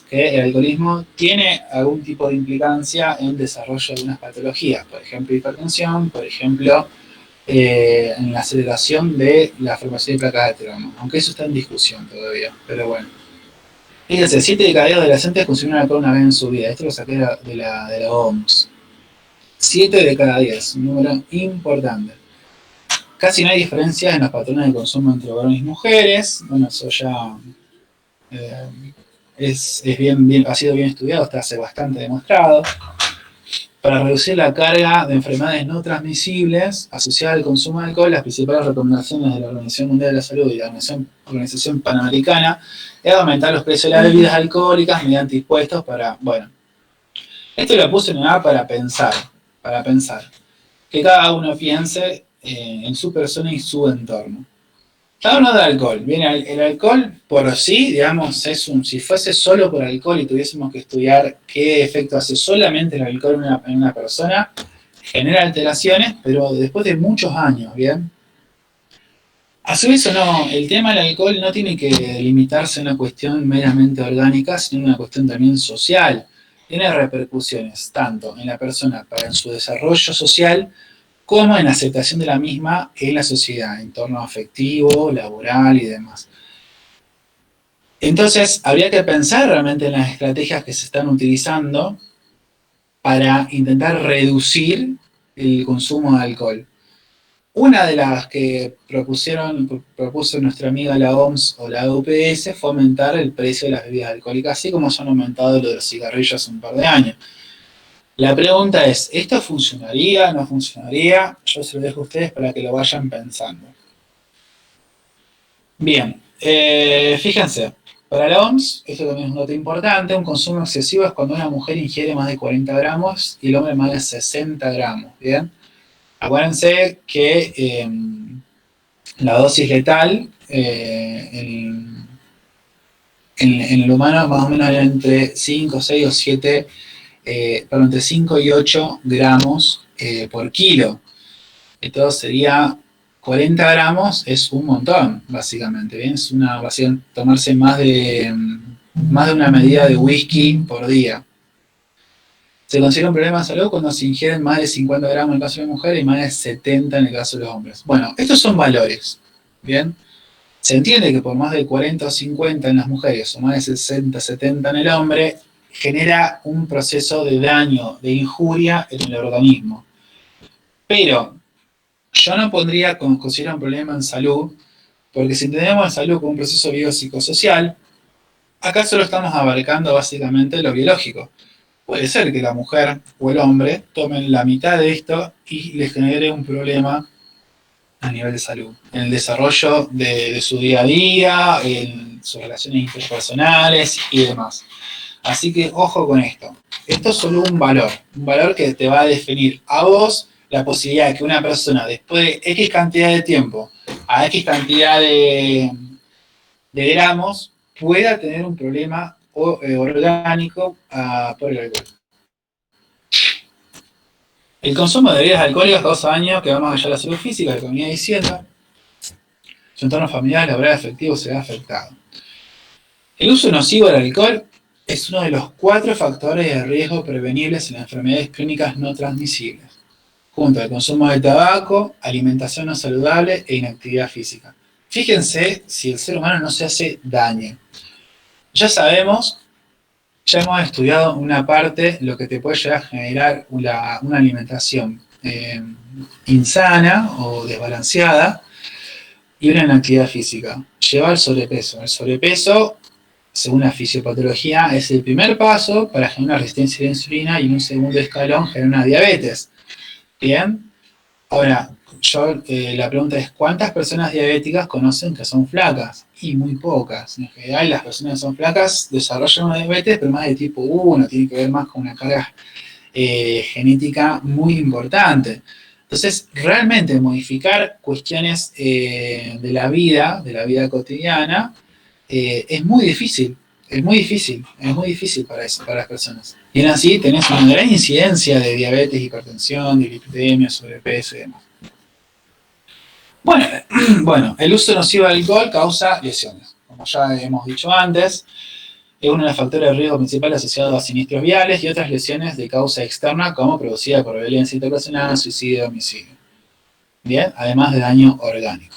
[SPEAKER 1] que el alcoholismo tiene algún tipo de implicancia en el desarrollo de algunas patologías, por ejemplo, hipertensión, por ejemplo, en la aceleración de la formación de placas de ateroma, aunque eso está en discusión todavía, pero bueno. Fíjense, 7 de cada 10 adolescentes consumieron alcohol una vez en su vida. Esto lo saqué de la OMS. 7 de cada 10, un número importante. Casi no hay diferencias en los patrones de consumo entre varones y mujeres. Bueno, eso ya ha sido bien estudiado, está hace bastante demostrado. Para reducir la carga de enfermedades no transmisibles asociadas al consumo de alcohol, las principales recomendaciones de la Organización Mundial de la Salud y la Organización Panamericana es aumentar los precios de las bebidas alcohólicas mediante impuestos para, bueno, esto lo puse en una para pensar, que cada uno piense en su persona y su entorno. Hablando de alcohol, bien, el alcohol por sí, digamos, si fuese solo por alcohol y tuviésemos que estudiar qué efecto hace solamente el alcohol en una persona, genera alteraciones, pero después de muchos años, ¿bien? A su vez o no, el tema del alcohol no tiene que limitarse a una cuestión meramente orgánica, sino una cuestión también social. Tiene repercusiones tanto en la persona para en su desarrollo social, como en la aceptación de la misma en la sociedad, en torno afectivo, laboral y demás. Entonces, habría que pensar realmente en las estrategias que se están utilizando para intentar reducir el consumo de alcohol. Una de las que propuso nuestra amiga la OMS o la OPS fue aumentar el precio de las bebidas alcohólicas, así como se han aumentado lo de los cigarrillos hace un par de años. La pregunta es, ¿esto funcionaría? ¿No funcionaría? Yo se lo dejo a ustedes para que lo vayan pensando. Bien, fíjense, para la OMS, esto también es un dato importante, un consumo excesivo es cuando una mujer ingiere más de 40 gramos y el hombre más de 60 gramos, ¿bien? Acuérdense que la dosis letal en el humano más o menos era entre 5, 6 o 7 entre 5 y 8 gramos por kilo. Entonces sería 40 gramos, es un montón, básicamente. ¿Bien? Es tomarse más de una medida de whisky por día. Se considera un problema de salud cuando se ingieren más de 50 gramos en el caso de la mujer y más de 70 en el caso de los hombres. Bueno, estos son valores. ¿Bien? Se entiende que por más de 40 o 50 en las mujeres o más de 60, 70 en el hombre, genera un proceso de daño, de injuria en el organismo. Pero yo no considerar un problema en salud, porque si entendemos la salud como un proceso biopsicosocial, acá solo estamos abarcando básicamente lo biológico. Puede ser que la mujer o el hombre tomen la mitad de esto y les genere un problema a nivel de salud, en el desarrollo de su día a día, en sus relaciones interpersonales y demás. Así que ojo con esto. Esto es solo un valor que te va a definir a vos la posibilidad de que una persona después de X cantidad de tiempo a X cantidad de gramos pueda tener un problema orgánico por el alcohol. El consumo de bebidas alcohólicas causa daño que va más allá de la salud física, como venía diciendo. Su entorno familiar, laboral, afectivo se ve afectado. El uso nocivo del alcohol es uno de los 4 factores de riesgo prevenibles en las enfermedades crónicas no transmisibles, junto al consumo de tabaco, alimentación no saludable e inactividad física. Fíjense si el ser humano no se hace daño. Ya sabemos, ya hemos estudiado una parte, lo que te puede llegar a generar una alimentación insana o desbalanceada y una inactividad física. Lleva al sobrepeso. El sobrepeso, según la fisiopatología, es el primer paso para generar una resistencia a la insulina y en un segundo escalón generar una diabetes. Bien. Ahora, la pregunta es, ¿cuántas personas diabéticas conocen que son flacas? Y muy pocas. En general, las personas que son flacas desarrollan una diabetes, pero más de tipo 1, tiene que ver más con una carga genética muy importante. Entonces, realmente modificar cuestiones de la vida cotidiana, es muy difícil. Es muy difícil para las personas. Y aún así tenés una gran incidencia de diabetes, hipertensión, dislipidemia, sobrepeso y demás. Bueno, el uso nocivo del alcohol causa lesiones. Como ya hemos dicho antes, es uno de los factores de riesgo principales asociados a siniestros viales y otras lesiones de causa externa como producida por violencia interpersonal, suicidio, homicidio. Bien, además de daño orgánico.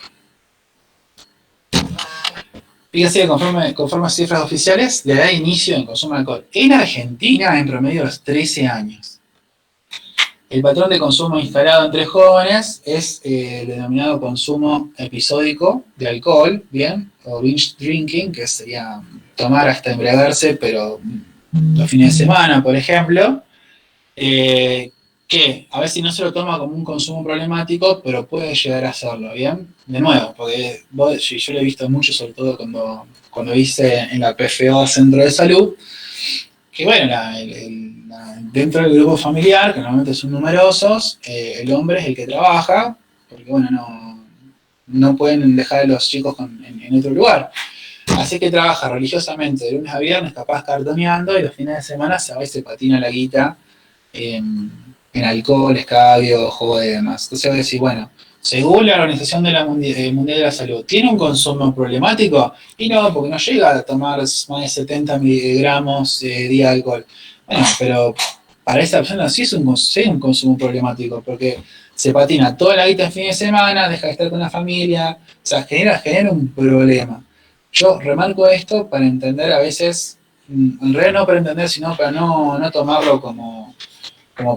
[SPEAKER 1] Fíjense que conforme a cifras oficiales, la edad de inicio en consumo de alcohol en Argentina en promedio a los 13 años. El patrón de consumo instalado entre jóvenes es el denominado consumo episódico de alcohol, ¿bien? O binge drinking, que sería tomar hasta embriagarse, pero los fines de semana, por ejemplo, que a veces no se lo toma como un consumo problemático, pero puede llegar a hacerlo, ¿bien? De nuevo, porque yo lo he visto mucho, sobre todo cuando hice en la PFO Centro de Salud, que bueno, dentro del grupo familiar, que normalmente son numerosos, el hombre es el que trabaja, porque bueno, no pueden dejar a los chicos en otro lugar. Así que trabaja religiosamente de lunes a viernes, capaz cartoneando, y los fines de semana a veces patina la guita en alcohol, escabio, joda y demás. Entonces voy a decir, bueno, según la Organización Mundial de la Salud, ¿tiene un consumo problemático? Y no, porque no llega a tomar más de 70 miligramos día de alcohol. Bueno, pero para esa persona sí es un consumo problemático, porque se patina toda la guita en fin de semana, deja de estar con la familia, o sea, genera un problema. Yo remarco esto para entender a veces, en realidad no para entender, sino para no tomarlo como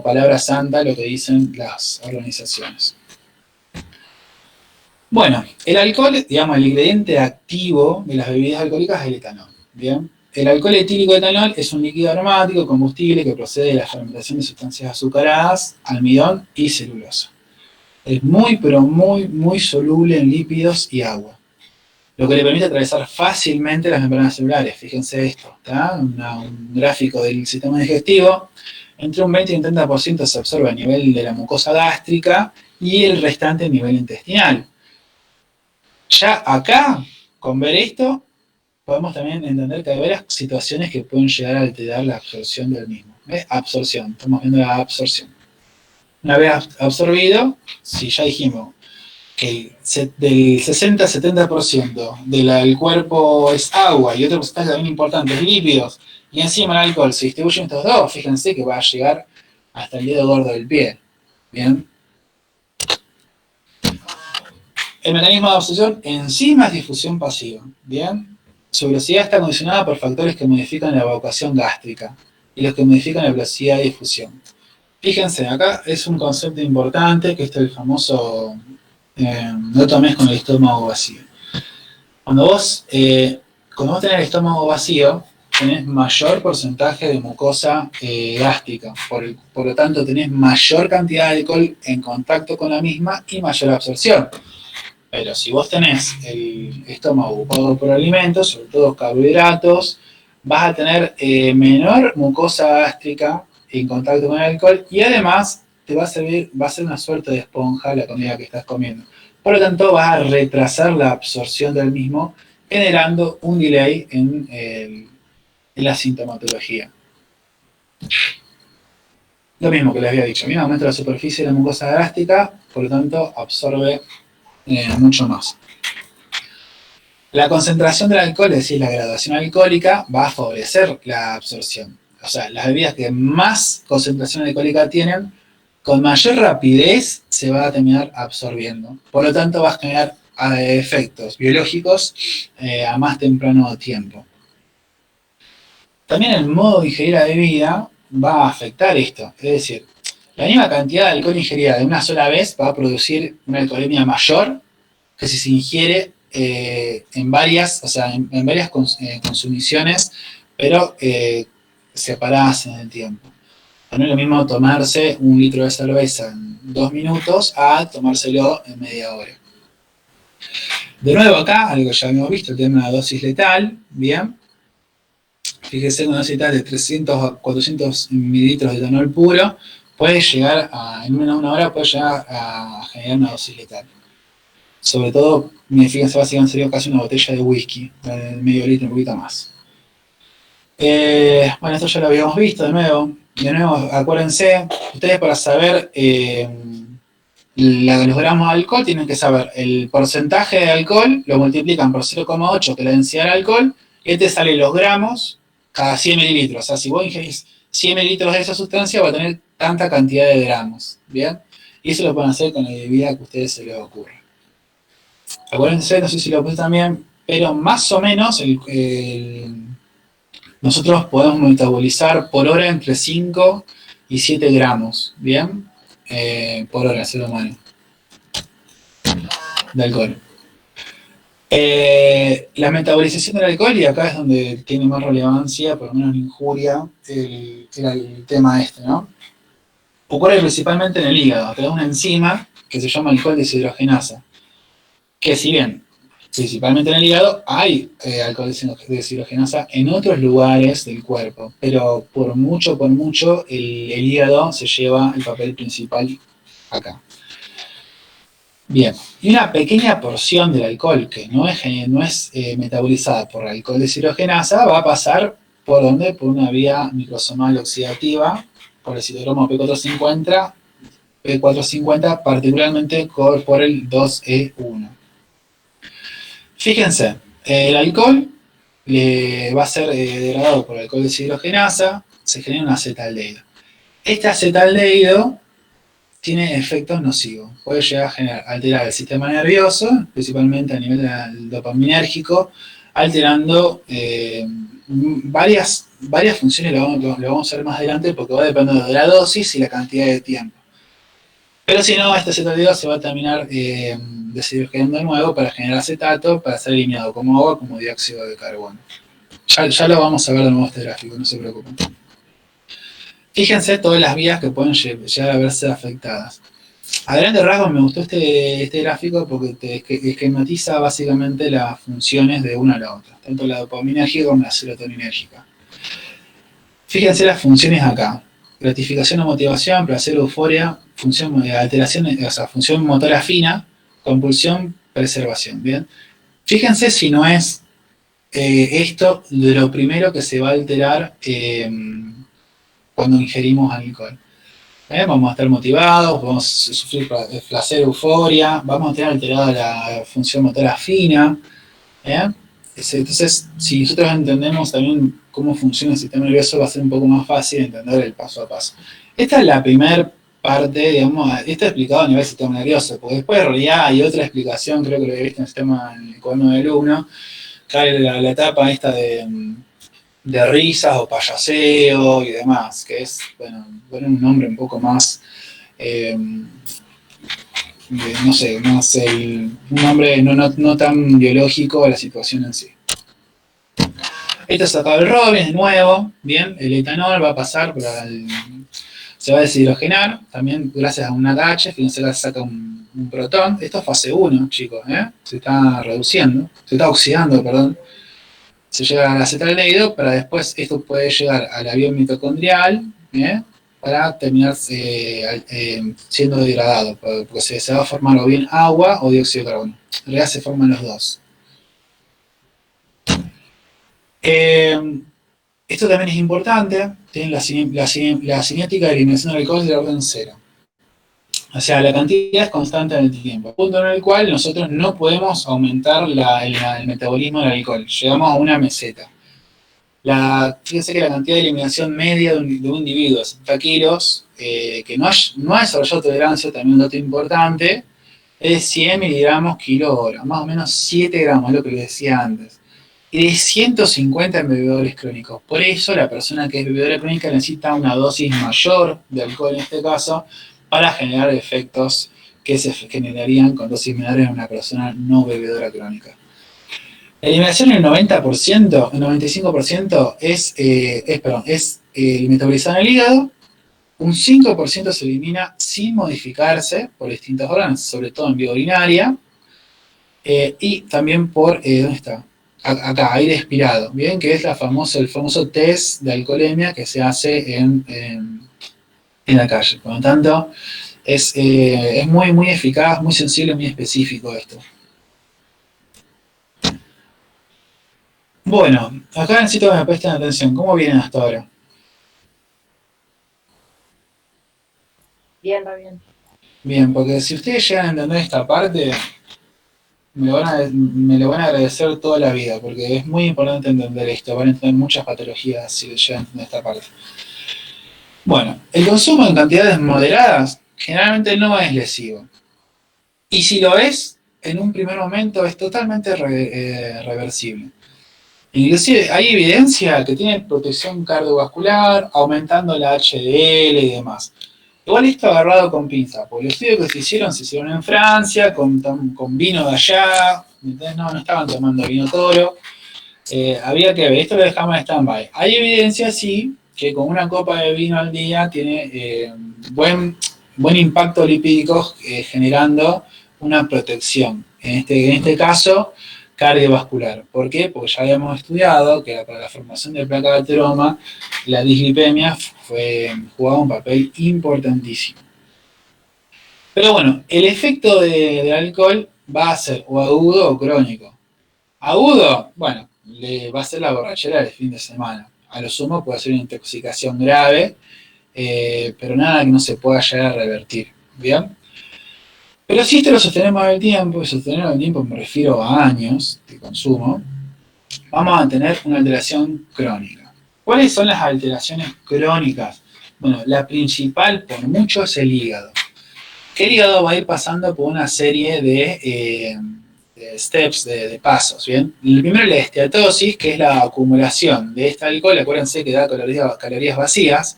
[SPEAKER 1] palabra santa lo que dicen las organizaciones. Bueno, el alcohol, digamos, el ingrediente activo de las bebidas alcohólicas es el etanol, ¿bien? El alcohol etílico de etanol es un líquido aromático combustible que procede de la fermentación de sustancias azucaradas, almidón y celulosa. Es muy, pero muy soluble en lípidos y agua, lo que le permite atravesar fácilmente las membranas celulares. Fíjense esto, ¿está? Un gráfico del sistema digestivo. Entre un 20 y un 30% se absorbe a nivel de la mucosa gástrica y el restante a nivel intestinal. Ya acá, con ver esto, podemos también entender que hay varias situaciones que pueden llegar a alterar la absorción del mismo. ¿Ves? Absorción, estamos viendo la absorción. Una vez absorbido, si ya dijimos que del 60-70% del cuerpo es agua y otro porcentaje también importante es lípidos, y encima el alcohol se distribuye en estos dos, fíjense que va a llegar hasta el dedo gordo del pie. ¿Bien? El mecanismo de absorción enzima es difusión pasiva. ¿Bien? Su velocidad está condicionada por factores que modifican la evacuación gástrica y los que modifican la velocidad de difusión. Fíjense, acá es un concepto importante, que es el famoso no tomes con el estómago vacío. Cuando vos tenés el estómago vacío, tenés mayor porcentaje de mucosa gástrica, por lo tanto tenés mayor cantidad de alcohol en contacto con la misma y mayor absorción. Pero si vos tenés el estómago ocupado por alimentos, sobre todo carbohidratos, vas a tener menor mucosa gástrica en contacto con el alcohol y además te va a servir, va a ser una suerte de esponja la comida que estás comiendo. Por lo tanto, vas a retrasar la absorción del mismo, generando un delay en la sintomatología. Lo mismo que les había dicho, mira, aumenta la superficie de la mucosa gástrica, por lo tanto, absorbe mucho más. La concentración del alcohol, es decir, la graduación alcohólica, va a favorecer la absorción. O sea, las bebidas que más concentración alcohólica tienen, con mayor rapidez se va a terminar absorbiendo. Por lo tanto, va a generar efectos biológicos a más temprano tiempo. También el modo de ingerir la bebida va a afectar esto. Es decir, la misma cantidad de alcohol ingerida de una sola vez va a producir una alcoholemia mayor que si se ingiere en varias consumiciones, pero separadas en el tiempo. No es lo mismo tomarse 1 litro de cerveza en 2 minutos a tomárselo en media hora. De nuevo acá, algo que ya habíamos visto, el tema de la dosis letal, bien. Fíjese, una dosis letal de 300 a 400 mililitros de etanol puro puede llegar en una hora puede llegar a generar una dosis letal. Sobre todo, fíjense, básicamente sería casi una botella de whisky, de medio litro, un poquito más. Bueno, esto ya lo habíamos visto de nuevo, acuérdense, ustedes para saber los gramos de alcohol tienen que saber el porcentaje de alcohol, lo multiplican por 0,8 que es la densidad del alcohol, y te salen los gramos cada 100 mililitros. O sea, si vos ingerís 100 mililitros de esa sustancia, va a tener tanta cantidad de gramos, ¿bien? Y eso lo pueden hacer con la bebida que a ustedes se les ocurra. Acuérdense, no sé si lo puse también, pero más o menos nosotros podemos metabolizar por hora entre 5 y 7 gramos, ¿bien? Por hora, ser humano, de alcohol. La metabolización del alcohol, y acá es donde tiene más relevancia, por lo menos en injuria, era el tema este, ¿no? Ocurre principalmente en el hígado, que es una enzima que se llama alcohol deshidrogenasa, que si bien principalmente en el hígado hay alcohol deshidrogenasa en otros lugares del cuerpo, pero por mucho el hígado se lleva el papel principal acá. Bien, y una pequeña porción del alcohol que no es metabolizada por alcohol deshidrogenasa va a pasar por ¿dónde? Por una vía microsomal oxidativa, por el citocromo P450, particularmente por el 2E1. Fíjense, el alcohol va a ser degradado por alcohol deshidrogenasa, se genera un acetaldehído. Este acetaldehído tiene efectos nocivos, puede llegar a alterar el sistema nervioso, principalmente a nivel del dopaminérgico, alterando varias funciones, lo vamos a ver más adelante porque va a depender de la dosis y la cantidad de tiempo. Pero si no, este acetaldehído se va a terminar deshidrogenando de nuevo para generar acetato, para ser eliminado como agua, como dióxido de carbono. Ya lo vamos a ver de nuevo este gráfico, no se preocupen. Fíjense todas las vías que pueden llegar a verse afectadas. A grandes rasgos me gustó este gráfico porque te esquematiza básicamente las funciones de una a la otra, tanto la dopaminérgica como la serotoninérgica. Fíjense las funciones acá. Gratificación o motivación, placer o euforia, función motora fina, compulsión, preservación. ¿Bien? Fíjense si no es esto de lo primero que se va a alterar cuando ingerimos alcohol. Vamos a estar motivados, vamos a sufrir placer, euforia, vamos a tener alterada la función motora fina. Entonces, si nosotros entendemos también cómo funciona el sistema nervioso, va a ser un poco más fácil entender el paso a paso. Esta es la primera parte, digamos, esto explicado a nivel del sistema nervioso, porque después en realidad hay otra explicación, creo que lo he visto en el cuaderno del alumno, que la etapa esta de risas o payaseo y demás, que es, bueno, un nombre un poco más, no sé, un nombre no tan biológico a la situación en sí. Esto es acá el Robbins de nuevo, bien, el etanol va a pasar se va a deshidrogenar, también gracias a un ATH, fíjense que se saca un protón, esto es fase 1, chicos, se está oxidando, perdón. Se llega al acetaldehído, para después esto puede llegar al avión mitocondrial, para terminar siendo degradado, porque se va a formar o bien agua o dióxido de carbono. En realidad se forman los dos. Esto también es importante, tienen la cinética de eliminación del alcohol de orden cero. O sea, la cantidad es constante en el tiempo, punto en el cual nosotros no podemos aumentar el metabolismo del alcohol. Llegamos a una meseta. Fíjense que la cantidad de eliminación media de un individuo de 60 kilos, que no ha desarrollado tolerancia, también un dato importante, es de 100 miligramos kilo hora, más o menos 7 gramos, es lo que les decía antes. Y de 150 en bebedores crónicos. Por eso la persona que es bebedora crónica necesita una dosis mayor de alcohol en este caso para generar efectos que se generarían con dosis menores en una persona no bebedora crónica. La eliminación del 90%, el 95% es metabolizado en el hígado, un 5% se elimina sin modificarse por distintos órganos, sobre todo en vía urinaria, y también por, ¿dónde está? Acá, aire expirado, ¿bien? Que es el famoso test de alcoholemia que se hace en la calle. Por lo tanto, es muy, muy eficaz, muy sensible, muy específico esto. Bueno, acá necesito que me presten atención. ¿Cómo vienen hasta ahora?
[SPEAKER 3] Bien, re bien.
[SPEAKER 1] Bien, porque si ustedes llegan a entender esta parte, me lo van a agradecer toda la vida, porque es muy importante entender esto. Van a entender muchas patologías si llegan a entender esta parte. Bueno, el consumo en cantidades moderadas generalmente no es lesivo. Y si lo es, en un primer momento es totalmente reversible. Inclusive hay evidencia que tiene protección cardiovascular, aumentando la HDL y demás. Igual esto agarrado con pinza, porque los estudios que se hicieron en Francia, con vino de allá, no estaban tomando vino toro. Había que ver, esto lo dejamos en stand-by. Hay evidencia, sí, que con una copa de vino al día tiene buen impacto lipídico, generando una protección. En este caso, cardiovascular. ¿Por qué? Porque ya habíamos estudiado que para la formación de placa de ateroma, la dislipemia jugaba un papel importantísimo. Pero bueno, el efecto del alcohol va a ser o agudo o crónico. Agudo, bueno, le va a ser la borrachera del fin de semana. A lo sumo puede ser una intoxicación grave, pero nada que no se pueda llegar a revertir. ¿Bien? Pero si esto lo sostenemos en el tiempo, y sostenerlo en el tiempo me refiero a años de consumo, vamos a tener una alteración crónica. ¿Cuáles son las alteraciones crónicas? Bueno, la principal por mucho es el hígado. Que el hígado va a ir pasando por una serie de steps, de pasos, ¿bien? El primero es la esteatosis, que es la acumulación de este alcohol, acuérdense que da calorías vacías,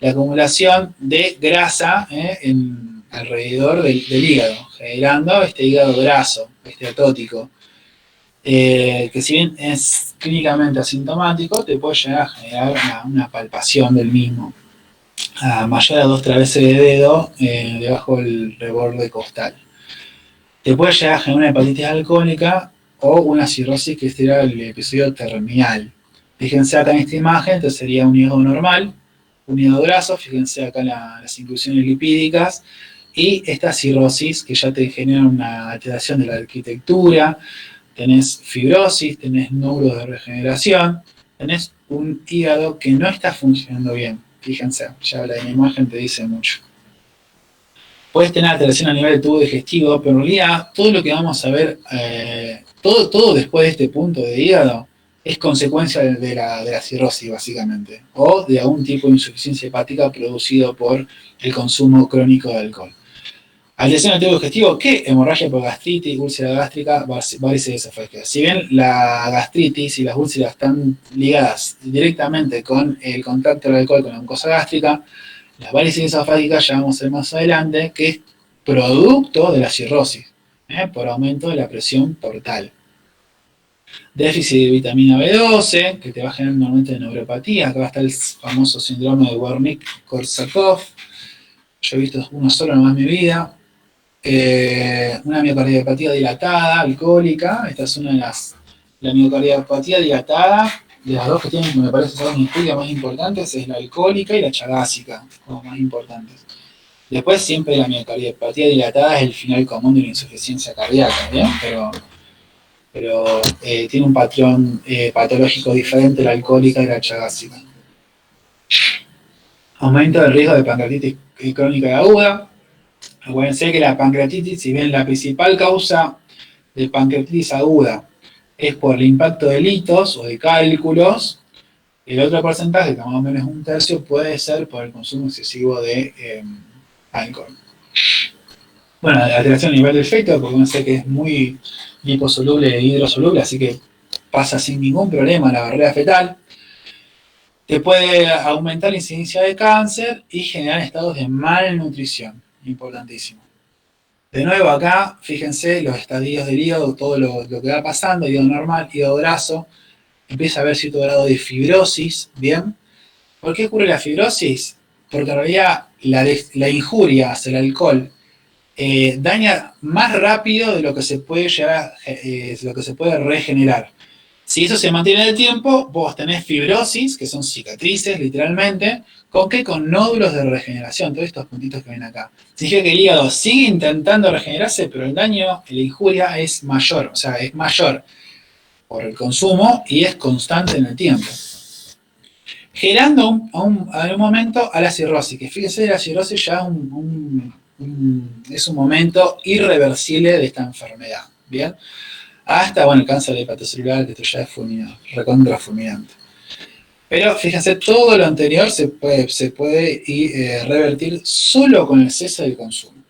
[SPEAKER 1] la acumulación de grasa alrededor del hígado, generando este hígado graso, esteatótico, que si bien es clínicamente asintomático, te puede llegar a generar una palpación del mismo, mayor a 2-3 veces de dedo debajo del reborde costal. Te puede llegar a generar una hepatitis alcohólica o una cirrosis, que será el episodio terminal. Fíjense acá en esta imagen, entonces sería un hígado normal, un hígado graso, fíjense acá las inclusiones lipídicas, y esta cirrosis que ya te genera una alteración de la arquitectura, tenés fibrosis, tenés nódulos de regeneración, tenés un hígado que no está funcionando bien. Fíjense, ya la imagen te dice mucho. Puedes tener alteración a nivel del tubo digestivo, pero en realidad todo lo que vamos a ver, todo después de este punto de hígado, es consecuencia de la cirrosis, básicamente, o de algún tipo de insuficiencia hepática producido por el consumo crónico de alcohol. Alteración del tubo digestivo, ¿qué? Hemorragia por gastritis, úlcera gástrica, varices esofágicas. Si bien la gastritis y las úlceras están ligadas directamente con el contacto del alcohol con la mucosa gástrica, las varices esofágicas ya vamos a ver más adelante que es producto de la cirrosis, por aumento de la presión portal. Déficit de vitamina B12, que te va a generar normalmente neuropatía. Acá va a estar el famoso síndrome de Wernicke-Korsakoff. Yo he visto uno solo nomás en mi vida. Una miocardiopatía dilatada, alcohólica. Esta es una de las. La miocardiopatía dilatada de las dos que tienen, me parece, son injurias más importantes, es la alcohólica y la chagásica, como más importantes. Después siempre la miocardiopatía dilatada es el final común de una insuficiencia cardíaca, ¿bien? Pero tiene un patrón patológico diferente la alcohólica y la chagásica. Aumento del riesgo de pancreatitis crónica y aguda. Acuérdense que la pancreatitis, si bien la principal causa de pancreatitis aguda es por el impacto de litos o de cálculos, el otro porcentaje, que más o menos es un tercio, puede ser por el consumo excesivo de alcohol. Bueno, la alteración a nivel del feto, porque uno sé que es muy liposoluble e hidrosoluble, así que pasa sin ningún problema la barrera fetal. Te puede aumentar la incidencia de cáncer y generar estados de malnutrición. Importantísimo. De nuevo acá, fíjense los estadios del hígado, todo lo que va pasando, hígado normal, hígado graso, empieza a haber cierto grado de fibrosis, ¿bien? ¿Por qué ocurre la fibrosis? Porque en realidad la injuria hacia el alcohol daña más rápido de lo que se puede llegar lo que se puede regenerar. Si eso se mantiene en el tiempo, vos tenés fibrosis, que son cicatrices, literalmente, ¿con qué? Con nódulos de regeneración, todos estos puntitos que ven acá. Significa que el hígado sigue intentando regenerarse, pero el daño, la injuria es mayor, o sea, es mayor por el consumo y es constante en el tiempo. Generando en un momento a la cirrosis, que fíjense, la cirrosis ya es un momento irreversible de esta enfermedad, ¿bien? Hasta, bueno, el cáncer hepatocelular, que esto ya es fulminado, recontra fulminante. Pero fíjense, todo lo anterior se puede revertir solo con el cese del consumo.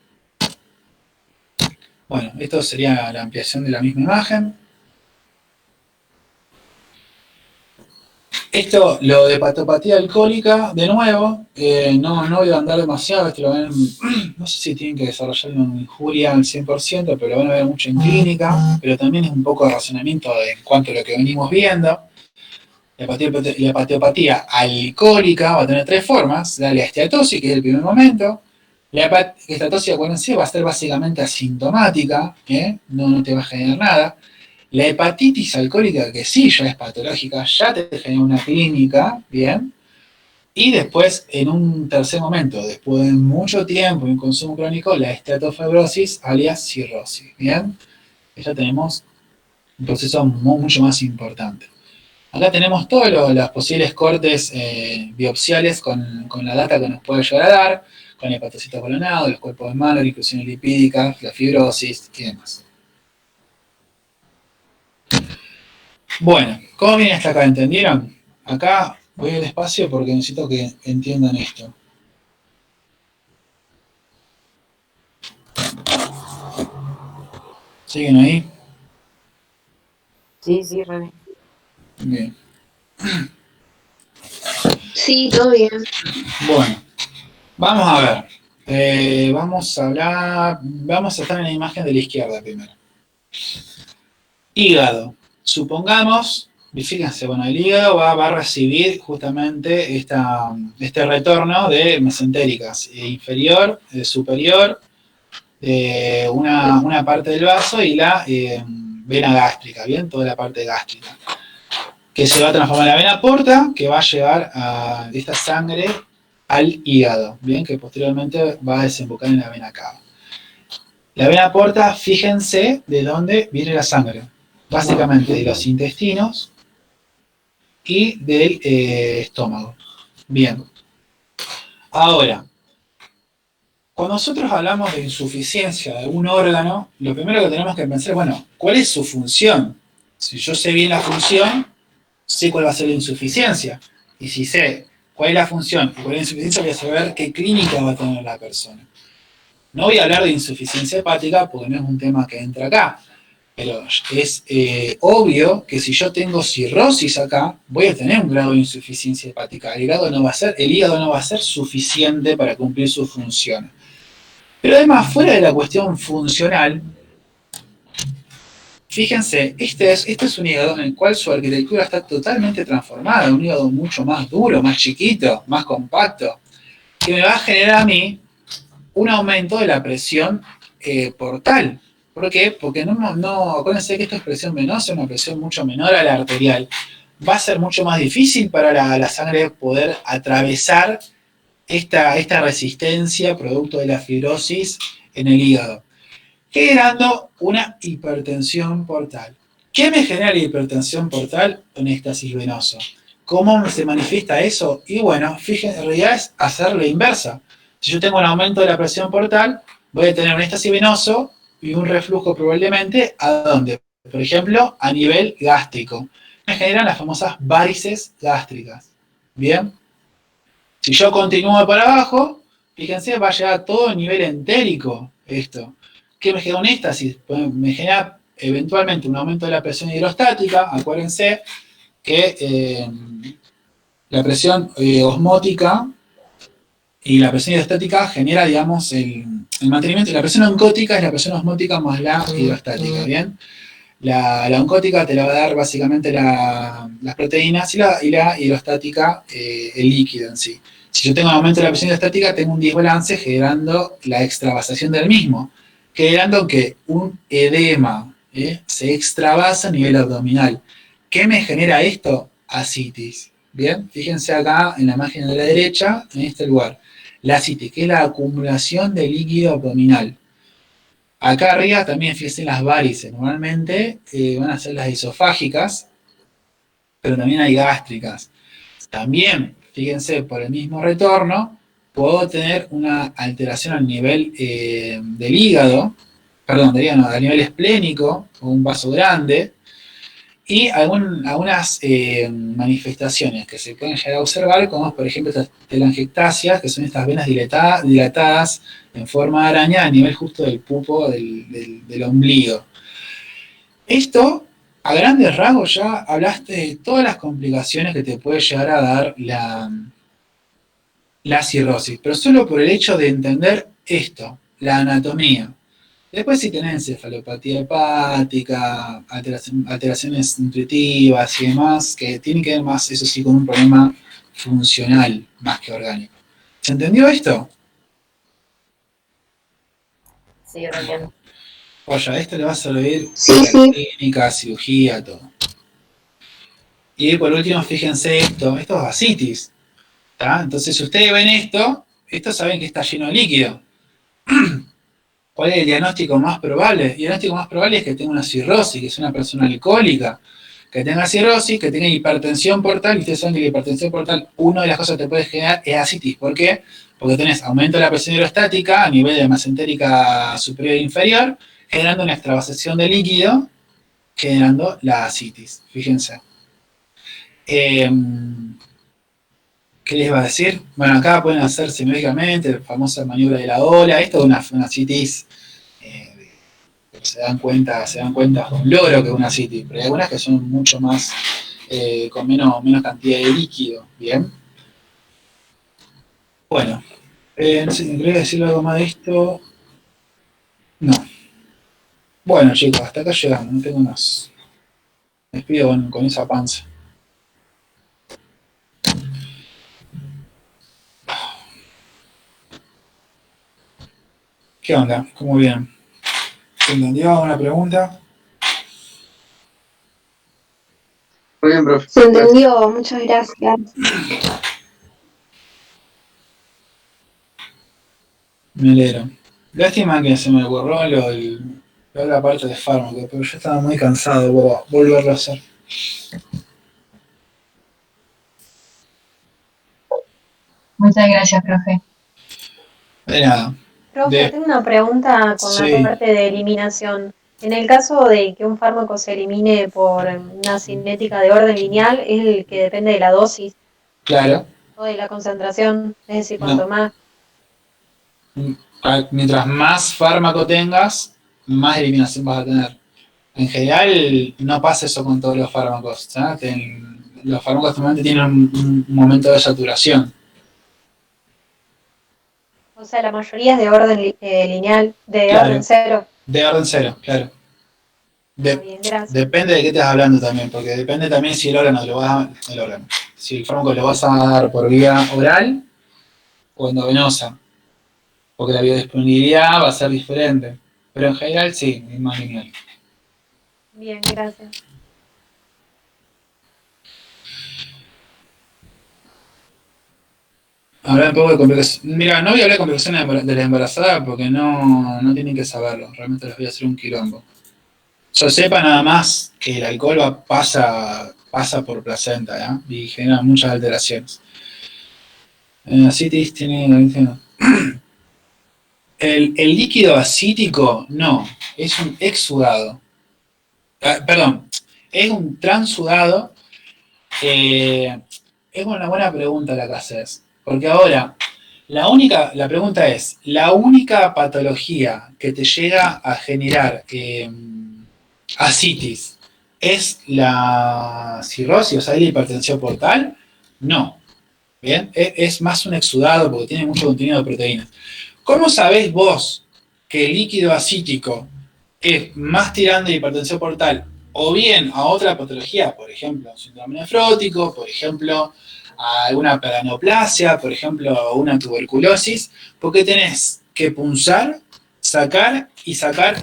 [SPEAKER 1] Bueno, esto sería la ampliación de la misma imagen. Esto, lo de hepatopatía alcohólica, de nuevo, no voy a andar demasiado, esto lo ven, no sé si tienen que desarrollar una injuria al 100%, pero lo van a ver mucho en clínica, pero también es un poco de razonamiento en cuanto a lo que venimos viendo. La hepatopatía alcohólica va a tener tres formas: la esteatosis, que es el primer momento. La esteatosis, acuérdense, va a ser básicamente asintomática, no te va a generar nada. La hepatitis alcohólica, que sí ya es patológica, ya te genera una clínica, ¿bien? Y después, en un tercer momento, después de mucho tiempo en consumo crónico, la esteatofibrosis, alias cirrosis, ¿bien? Ya tenemos un proceso mucho más importante. Acá tenemos todos los posibles cortes biopsiales con la data que nos puede llegar a dar, con el hepatocito colonado, los cuerpos de Mallory, inclusiones lipídicas, la fibrosis y demás. Bueno, ¿cómo viene hasta acá? ¿Entendieron? Acá voy despacio porque necesito que entiendan esto. ¿Siguen ahí?
[SPEAKER 3] Sí, re bien.
[SPEAKER 1] Bien.
[SPEAKER 2] Sí, todo bien.
[SPEAKER 1] Bueno, vamos a ver. Vamos a estar en la imagen de la izquierda primero. Hígado. Supongamos, fíjense, bueno, el hígado va a recibir justamente este retorno de mesentéricas, inferior, superior, una parte del vaso y la vena gástrica, ¿bien? Toda la parte gástrica, que se va a transformar en la vena porta, que va a llevar a esta sangre al hígado, ¿bien? Que posteriormente va a desembocar en la vena cava. La vena porta, fíjense de dónde viene la sangre. Básicamente de los intestinos y del estómago. Bien. Ahora, cuando nosotros hablamos de insuficiencia de algún órgano, lo primero que tenemos que pensar es, bueno, ¿cuál es su función? Si yo sé bien la función, sé cuál va a ser la insuficiencia. Y si sé cuál es la función y cuál es la insuficiencia, voy a saber qué clínica va a tener la persona. No voy a hablar de insuficiencia hepática porque no es un tema que entra acá. Pero es obvio que si yo tengo cirrosis acá, voy a tener un grado de insuficiencia hepática. El hígado no va a ser suficiente para cumplir sus funciones. Pero además, fuera de la cuestión funcional, fíjense, este es un hígado en el cual su arquitectura está totalmente transformada, un hígado mucho más duro, más chiquito, más compacto, que me va a generar a mí un aumento de la presión portal. ¿Por qué? Porque acuérdense que esta es presión venosa, es una presión mucho menor a la arterial. va a ser mucho más difícil para la sangre poder atravesar esta resistencia producto de la fibrosis en el hígado, generando una hipertensión portal. ¿Qué me genera la hipertensión portal? Un éxtasis venoso. ¿Cómo se manifiesta eso? Y bueno, fíjense, en realidad es hacer la inversa. Si yo tengo un aumento de la presión portal, voy a tener un éxtasis venoso y un reflujo probablemente ¿a dónde? Por ejemplo, a nivel gástrico. Me generan las famosas varices gástricas. ¿Bien? Si yo continúo para abajo, fíjense, va a llegar a todo nivel entérico esto. ¿Qué me genera un éxtasis? Pues me genera eventualmente un aumento de la presión hidrostática. Acuérdense que la presión osmótica y la presión hidrostática genera, digamos, el mantenimiento. La presión oncótica es la presión osmótica más la hidrostática, ¿bien? La oncótica te la va a dar básicamente las proteínas y la hidrostática el líquido en sí. Si yo tengo un aumento de la presión hidrostática, tengo un desbalance generando la extravasación del mismo, generando que un edema se extravasa a nivel abdominal. ¿Qué me genera esto? Ascitis. Bien, fíjense acá en la imagen de la derecha, en este lugar. La ascitis, que es la acumulación de líquido abdominal. Acá arriba también fíjense las varices. Normalmente van a ser las esofágicas, pero también hay gástricas. También, fíjense, por el mismo retorno, puedo tener una alteración al nivel del hígado, perdón, no, a nivel esplénico, o un vaso grande, y algunas manifestaciones que se pueden llegar a observar, como por ejemplo estas telangiectasias, que son estas venas dilatadas en forma de araña a nivel justo del pupo del ombligo. Esto, a grandes rasgos, ya hablaste de todas las complicaciones que te puede llegar a dar la cirrosis, pero solo por el hecho de entender esto, la anatomía. Después si tenés encefalopatía hepática, alteraciones nutritivas y demás, que tienen que ver más, eso sí, con un problema funcional más que orgánico. ¿Se entendió esto?
[SPEAKER 3] Sí, re bien.
[SPEAKER 1] Oye, esto le va a servir
[SPEAKER 2] Sí,
[SPEAKER 1] para
[SPEAKER 2] sí.
[SPEAKER 1] clínica, cirugía, todo. Y por último, fíjense esto es ascitis. ¿Tá? Entonces, si ustedes ven esto saben que está lleno de líquido. ¿Cuál es el diagnóstico más probable? El diagnóstico más probable es que tenga una cirrosis, que es una persona alcohólica, que tenga cirrosis, que tenga hipertensión portal, y ustedes saben que la hipertensión portal, una de las cosas que te puede generar es ascitis. ¿Por qué? Porque tenés aumento de la presión hidrostática a nivel de masa entérica superior e inferior, generando una extravasación de líquido, generando la ascitis. Fíjense. ¿Qué les va a decir? Bueno, acá pueden hacerse médicamente, la famosa maniobra de la ola. Esto es una citis, se dan cuenta con logro que es una citis, pero hay algunas que son mucho más, con menos cantidad de líquido, ¿bien? Bueno, no sé si quería decir algo más de esto. No. Bueno, chicos, hasta acá llegamos, no tengo más. Me despido con esa panza. ¿Qué onda? ¿Cómo vienen? ¿Se entendió alguna pregunta?
[SPEAKER 5] Muy bien, profe.
[SPEAKER 2] Se entendió, muchas gracias.
[SPEAKER 1] Me alegro. Lástima que se me borró la parte de fármaco, pero yo estaba muy cansado de volverlo a hacer.
[SPEAKER 6] Muchas gracias, profe.
[SPEAKER 1] De nada.
[SPEAKER 2] Profe, tengo una pregunta con la
[SPEAKER 1] Sí,
[SPEAKER 2] parte de eliminación. En el caso de que un fármaco se elimine por una cinética de orden lineal, es el que depende de la dosis
[SPEAKER 1] claro.
[SPEAKER 2] o de la concentración, es decir, cuanto
[SPEAKER 1] No.
[SPEAKER 2] más.
[SPEAKER 1] Mientras más fármaco tengas, más eliminación vas a tener. En general, no pasa eso con todos los fármacos. Los fármacos normalmente tienen un momento de saturación.
[SPEAKER 2] O sea, la mayoría es de orden lineal, de orden
[SPEAKER 1] Claro.
[SPEAKER 2] cero.
[SPEAKER 1] De orden cero, claro.
[SPEAKER 2] Bien, gracias.
[SPEAKER 1] Depende de qué estés hablando también, porque depende también si el órgano si el fármaco lo vas a dar por vía oral o endovenosa, porque la biodisponibilidad va a ser diferente. Pero en general sí, es más lineal.
[SPEAKER 2] Bien, gracias.
[SPEAKER 1] Hablar un poco de complicaciones. Mira, no voy a hablar de complicaciones de la embarazada porque no tienen que saberlo. Realmente les voy a hacer un quilombo. Yo sepa nada más que el alcohol pasa por placenta, ¿ya? Y genera muchas alteraciones. La citis tiene... El líquido acítico, no, es un exsudado. Perdón, es un transudado. Es una buena pregunta la que haces. Porque ahora, la pregunta es, la única patología que te llega a generar ascitis es la cirrosis, o sea, la hipertensión portal. No, bien, es más un exudado porque tiene mucho contenido de proteínas. ¿Cómo sabés vos que el líquido acítico es más tirando de hipertensión portal o bien a otra patología, por ejemplo, síndrome nefrótico, por ejemplo, a alguna paraneoplasia, por ejemplo, a una tuberculosis? Porque tenés que punzar, sacar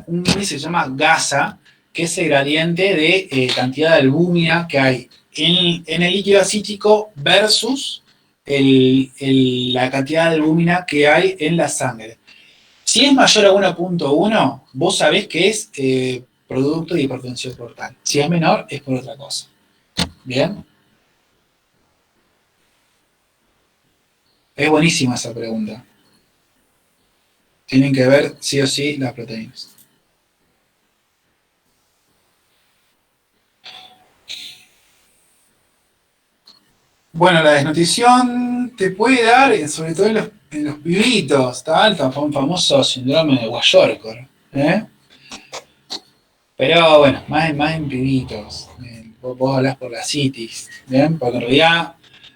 [SPEAKER 1] un índice que se llama GASA, que es el gradiente de cantidad de albúmina que hay en el líquido acítico versus la cantidad de albúmina que hay en la sangre. Si es mayor a 1.1, vos sabés que es producto de hipertensión portal. Si es menor, es por otra cosa. ¿Bien? Es buenísima esa pregunta. Tienen que ver sí o sí las proteínas. Bueno, la desnutrición te puede dar, sobre todo en los pibitos, está el famoso síndrome de Guayórcor. Pero bueno, más en pibitos. Vos hablás por la citis, ¿bien? Porque en realidad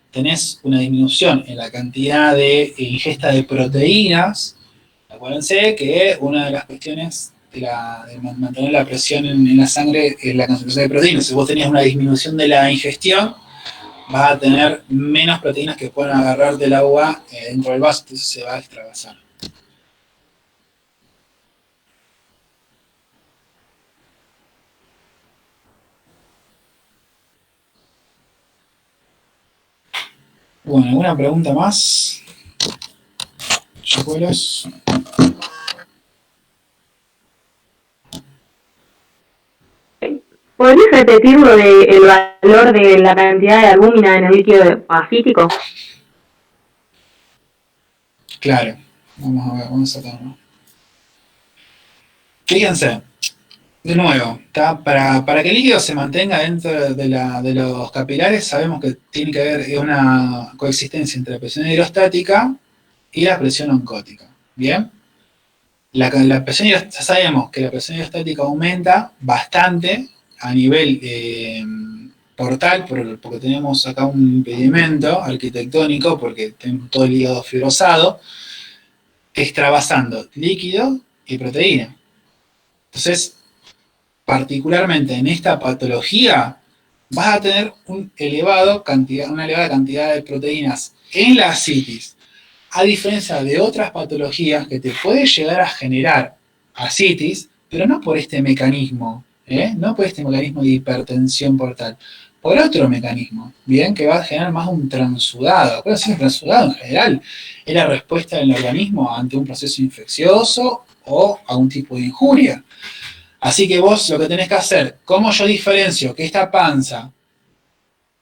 [SPEAKER 1] tenés una disminución en la cantidad de ingesta de proteínas. Acuérdense que una de las cuestiones de mantener la presión en la sangre es la concentración de proteínas. Si vos tenías una disminución de la ingestión, vas a tener menos proteínas que pueden agarrar del agua dentro del vaso, entonces se va a extravasar. Bueno, ¿alguna pregunta más? Chocolos.
[SPEAKER 7] ¿Podrías repetir lo del valor de la cantidad de albúmina en el líquido acítico?
[SPEAKER 1] Claro. Vamos a ver, vamos a sacarlo. Fíjense, de nuevo, para que el líquido se mantenga dentro de los capilares, sabemos que tiene que haber una coexistencia entre la presión hidrostática y la presión oncótica. ¿Bien? La presión ya sabemos que la presión hidrostática aumenta bastante a nivel portal, porque tenemos acá un impedimento arquitectónico, porque tenemos todo el hígado fibrosado, extravasando líquido y proteína. Entonces, particularmente en esta patología, vas a tener una elevada cantidad de proteínas en la ascitis, a diferencia de otras patologías que te puede llegar a generar ascitis, pero no por este mecanismo, no por este mecanismo de hipertensión portal, por otro mecanismo, bien, que va a generar más un transudado. Puede ser un transudado en general, es la respuesta del organismo ante un proceso infeccioso o a un tipo de injuria. Así que vos lo que tenés que hacer, ¿cómo yo diferencio que esta panza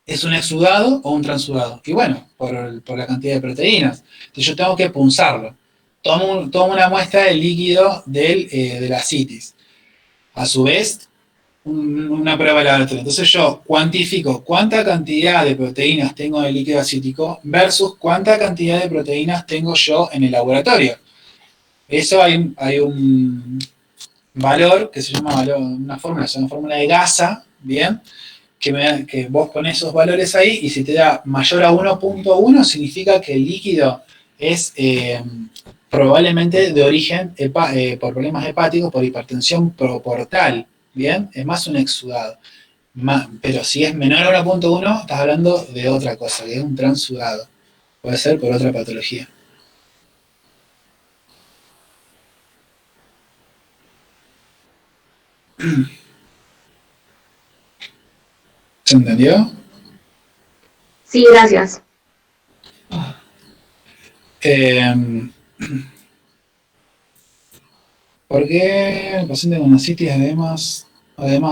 [SPEAKER 1] es un exudado o un transudado? Y bueno, por la cantidad de proteínas. Entonces yo tengo que punzarlo. Tomo una muestra del líquido de la citis. A su vez, una prueba de laboratorio. Entonces yo cuantifico cuánta cantidad de proteínas tengo en el líquido acítico versus cuánta cantidad de proteínas tengo yo en el laboratorio. Eso hay un valor que se llama una fórmula de Gasa, ¿bien? Que vos pones esos valores ahí y si te da mayor a 1.1 significa que el líquido es probablemente de origen por problemas hepáticos, por hipertensión portal, ¿bien? Es más un exudado. Pero si es menor a 1.1 estás hablando de otra cosa, que es un transudado. Puede ser por otra patología. ¿Se entendió?
[SPEAKER 7] Sí, gracias.
[SPEAKER 1] Eh, ¿Por qué el paciente con ascitis, además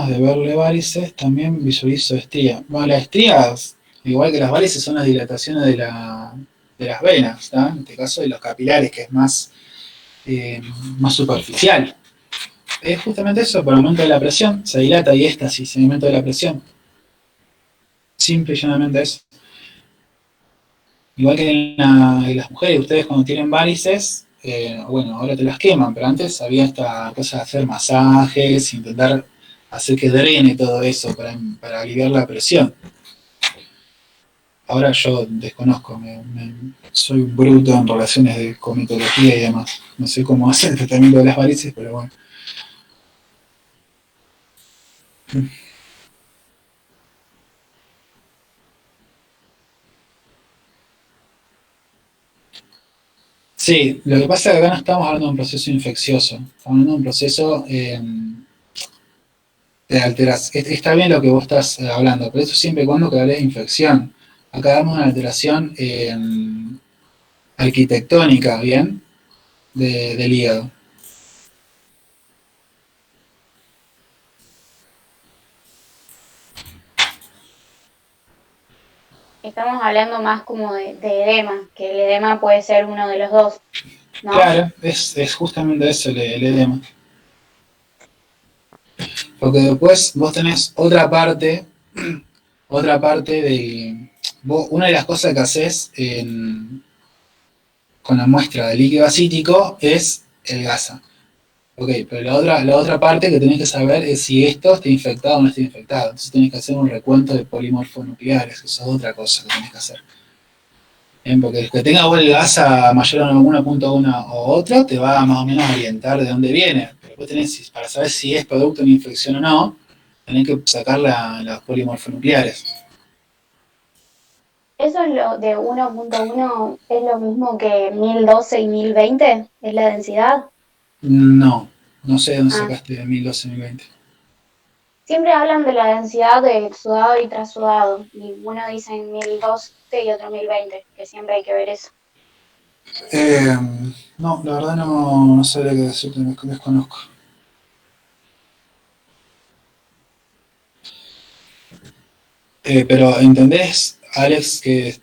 [SPEAKER 1] de verle varices, también visualizo estría? Bueno, las estrías, igual que las varices, son las dilataciones de las venas, ¿está? En este caso de los capilares, que es más superficial. Es justamente eso, por aumento de la presión, se dilata y éstasis, aumento de la presión. Simple y llanamente eso. Igual que en las mujeres, ustedes cuando tienen varices, bueno, ahora te las queman, pero antes había esta cosa de hacer masajes, intentar hacer que drene todo eso para aliviar la presión. Ahora yo desconozco, soy un bruto en relaciones de comitología y demás. No sé cómo hacer el tratamiento de las varices, pero bueno. Sí, lo que pasa es que acá no estamos hablando de un proceso infeccioso, estamos hablando de un proceso de alteración. Está bien lo que vos estás hablando, pero eso siempre y cuando que hables de infección. Acá damos una alteración arquitectónica, ¿bien? Del hígado.
[SPEAKER 8] Estamos hablando más como de edema, que el edema puede ser uno de los dos, ¿no?
[SPEAKER 1] Claro, es justamente eso el edema. Porque después vos tenés otra parte de... Una de las cosas que haces con la muestra de líquido acítico es el gasa. Ok, pero la otra parte que tenés que saber es si esto está infectado o no está infectado. Entonces tenés que hacer un recuento de polimorfonucleares, eso es otra cosa que tenés que hacer. Bien, porque el que tenga vos el gasa mayor a 1.1 o otro, te va más o menos a orientar de dónde viene. Pero vos tenés, para saber si es producto de una infección o no, tenés que sacar las polimorfonucleares.
[SPEAKER 8] ¿Eso es lo de 1.1 es lo mismo que 1012 y 1020? ¿Es la densidad?
[SPEAKER 1] No, no sé de dónde
[SPEAKER 8] Ah,
[SPEAKER 1] sacaste de 1012-1020.
[SPEAKER 8] siempre hablan de la densidad de exudado y trasudado, y uno dice 1012 y otro 1020, que siempre hay que ver eso.
[SPEAKER 1] No, la verdad no sabría qué decirte, desconozco. Pero ¿entendés, Alex, que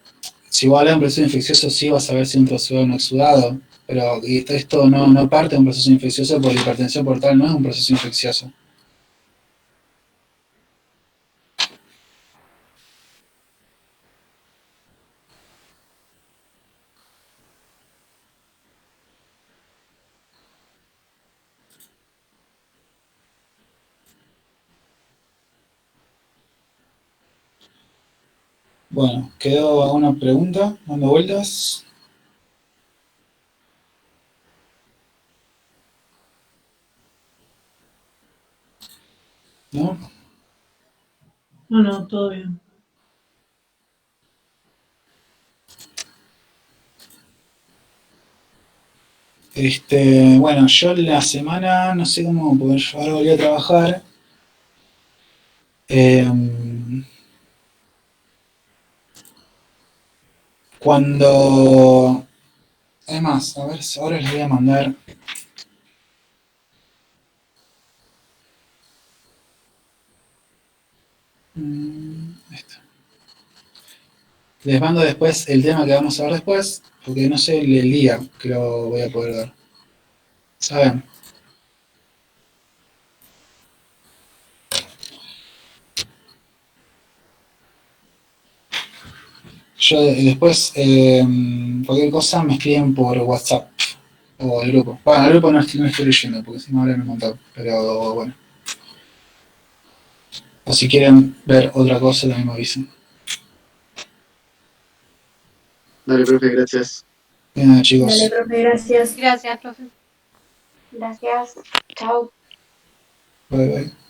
[SPEAKER 1] si vos hablas de un proceso infeccioso sí vas a ver si un trasudado o un exudado? Pero esto no parte de un proceso infeccioso porque la hipertensión portal no es un proceso infeccioso. Bueno, ¿quedó alguna pregunta dando vueltas? ¿No?
[SPEAKER 4] No, todo bien.
[SPEAKER 1] Bueno, yo la semana no sé cómo, porque yo ahora volví a trabajar. Eh, Cuando... Además, a ver, ahora les voy a mandar... Esto. Les mando después el tema que vamos a ver después, porque no sé el día que lo voy a poder dar. ¿Saben? Yo después, cualquier cosa me escriben por WhatsApp o el grupo. Bueno, el grupo no estoy leyendo, porque si no ahora me he montado. Pero bueno. O si quieren ver otra cosa, también me avisen.
[SPEAKER 5] Dale, profe, gracias.
[SPEAKER 1] Bien, chicos.
[SPEAKER 7] Dale, profe, gracias.
[SPEAKER 2] Gracias, profe.
[SPEAKER 8] Gracias. Chao.
[SPEAKER 1] Bye, bye.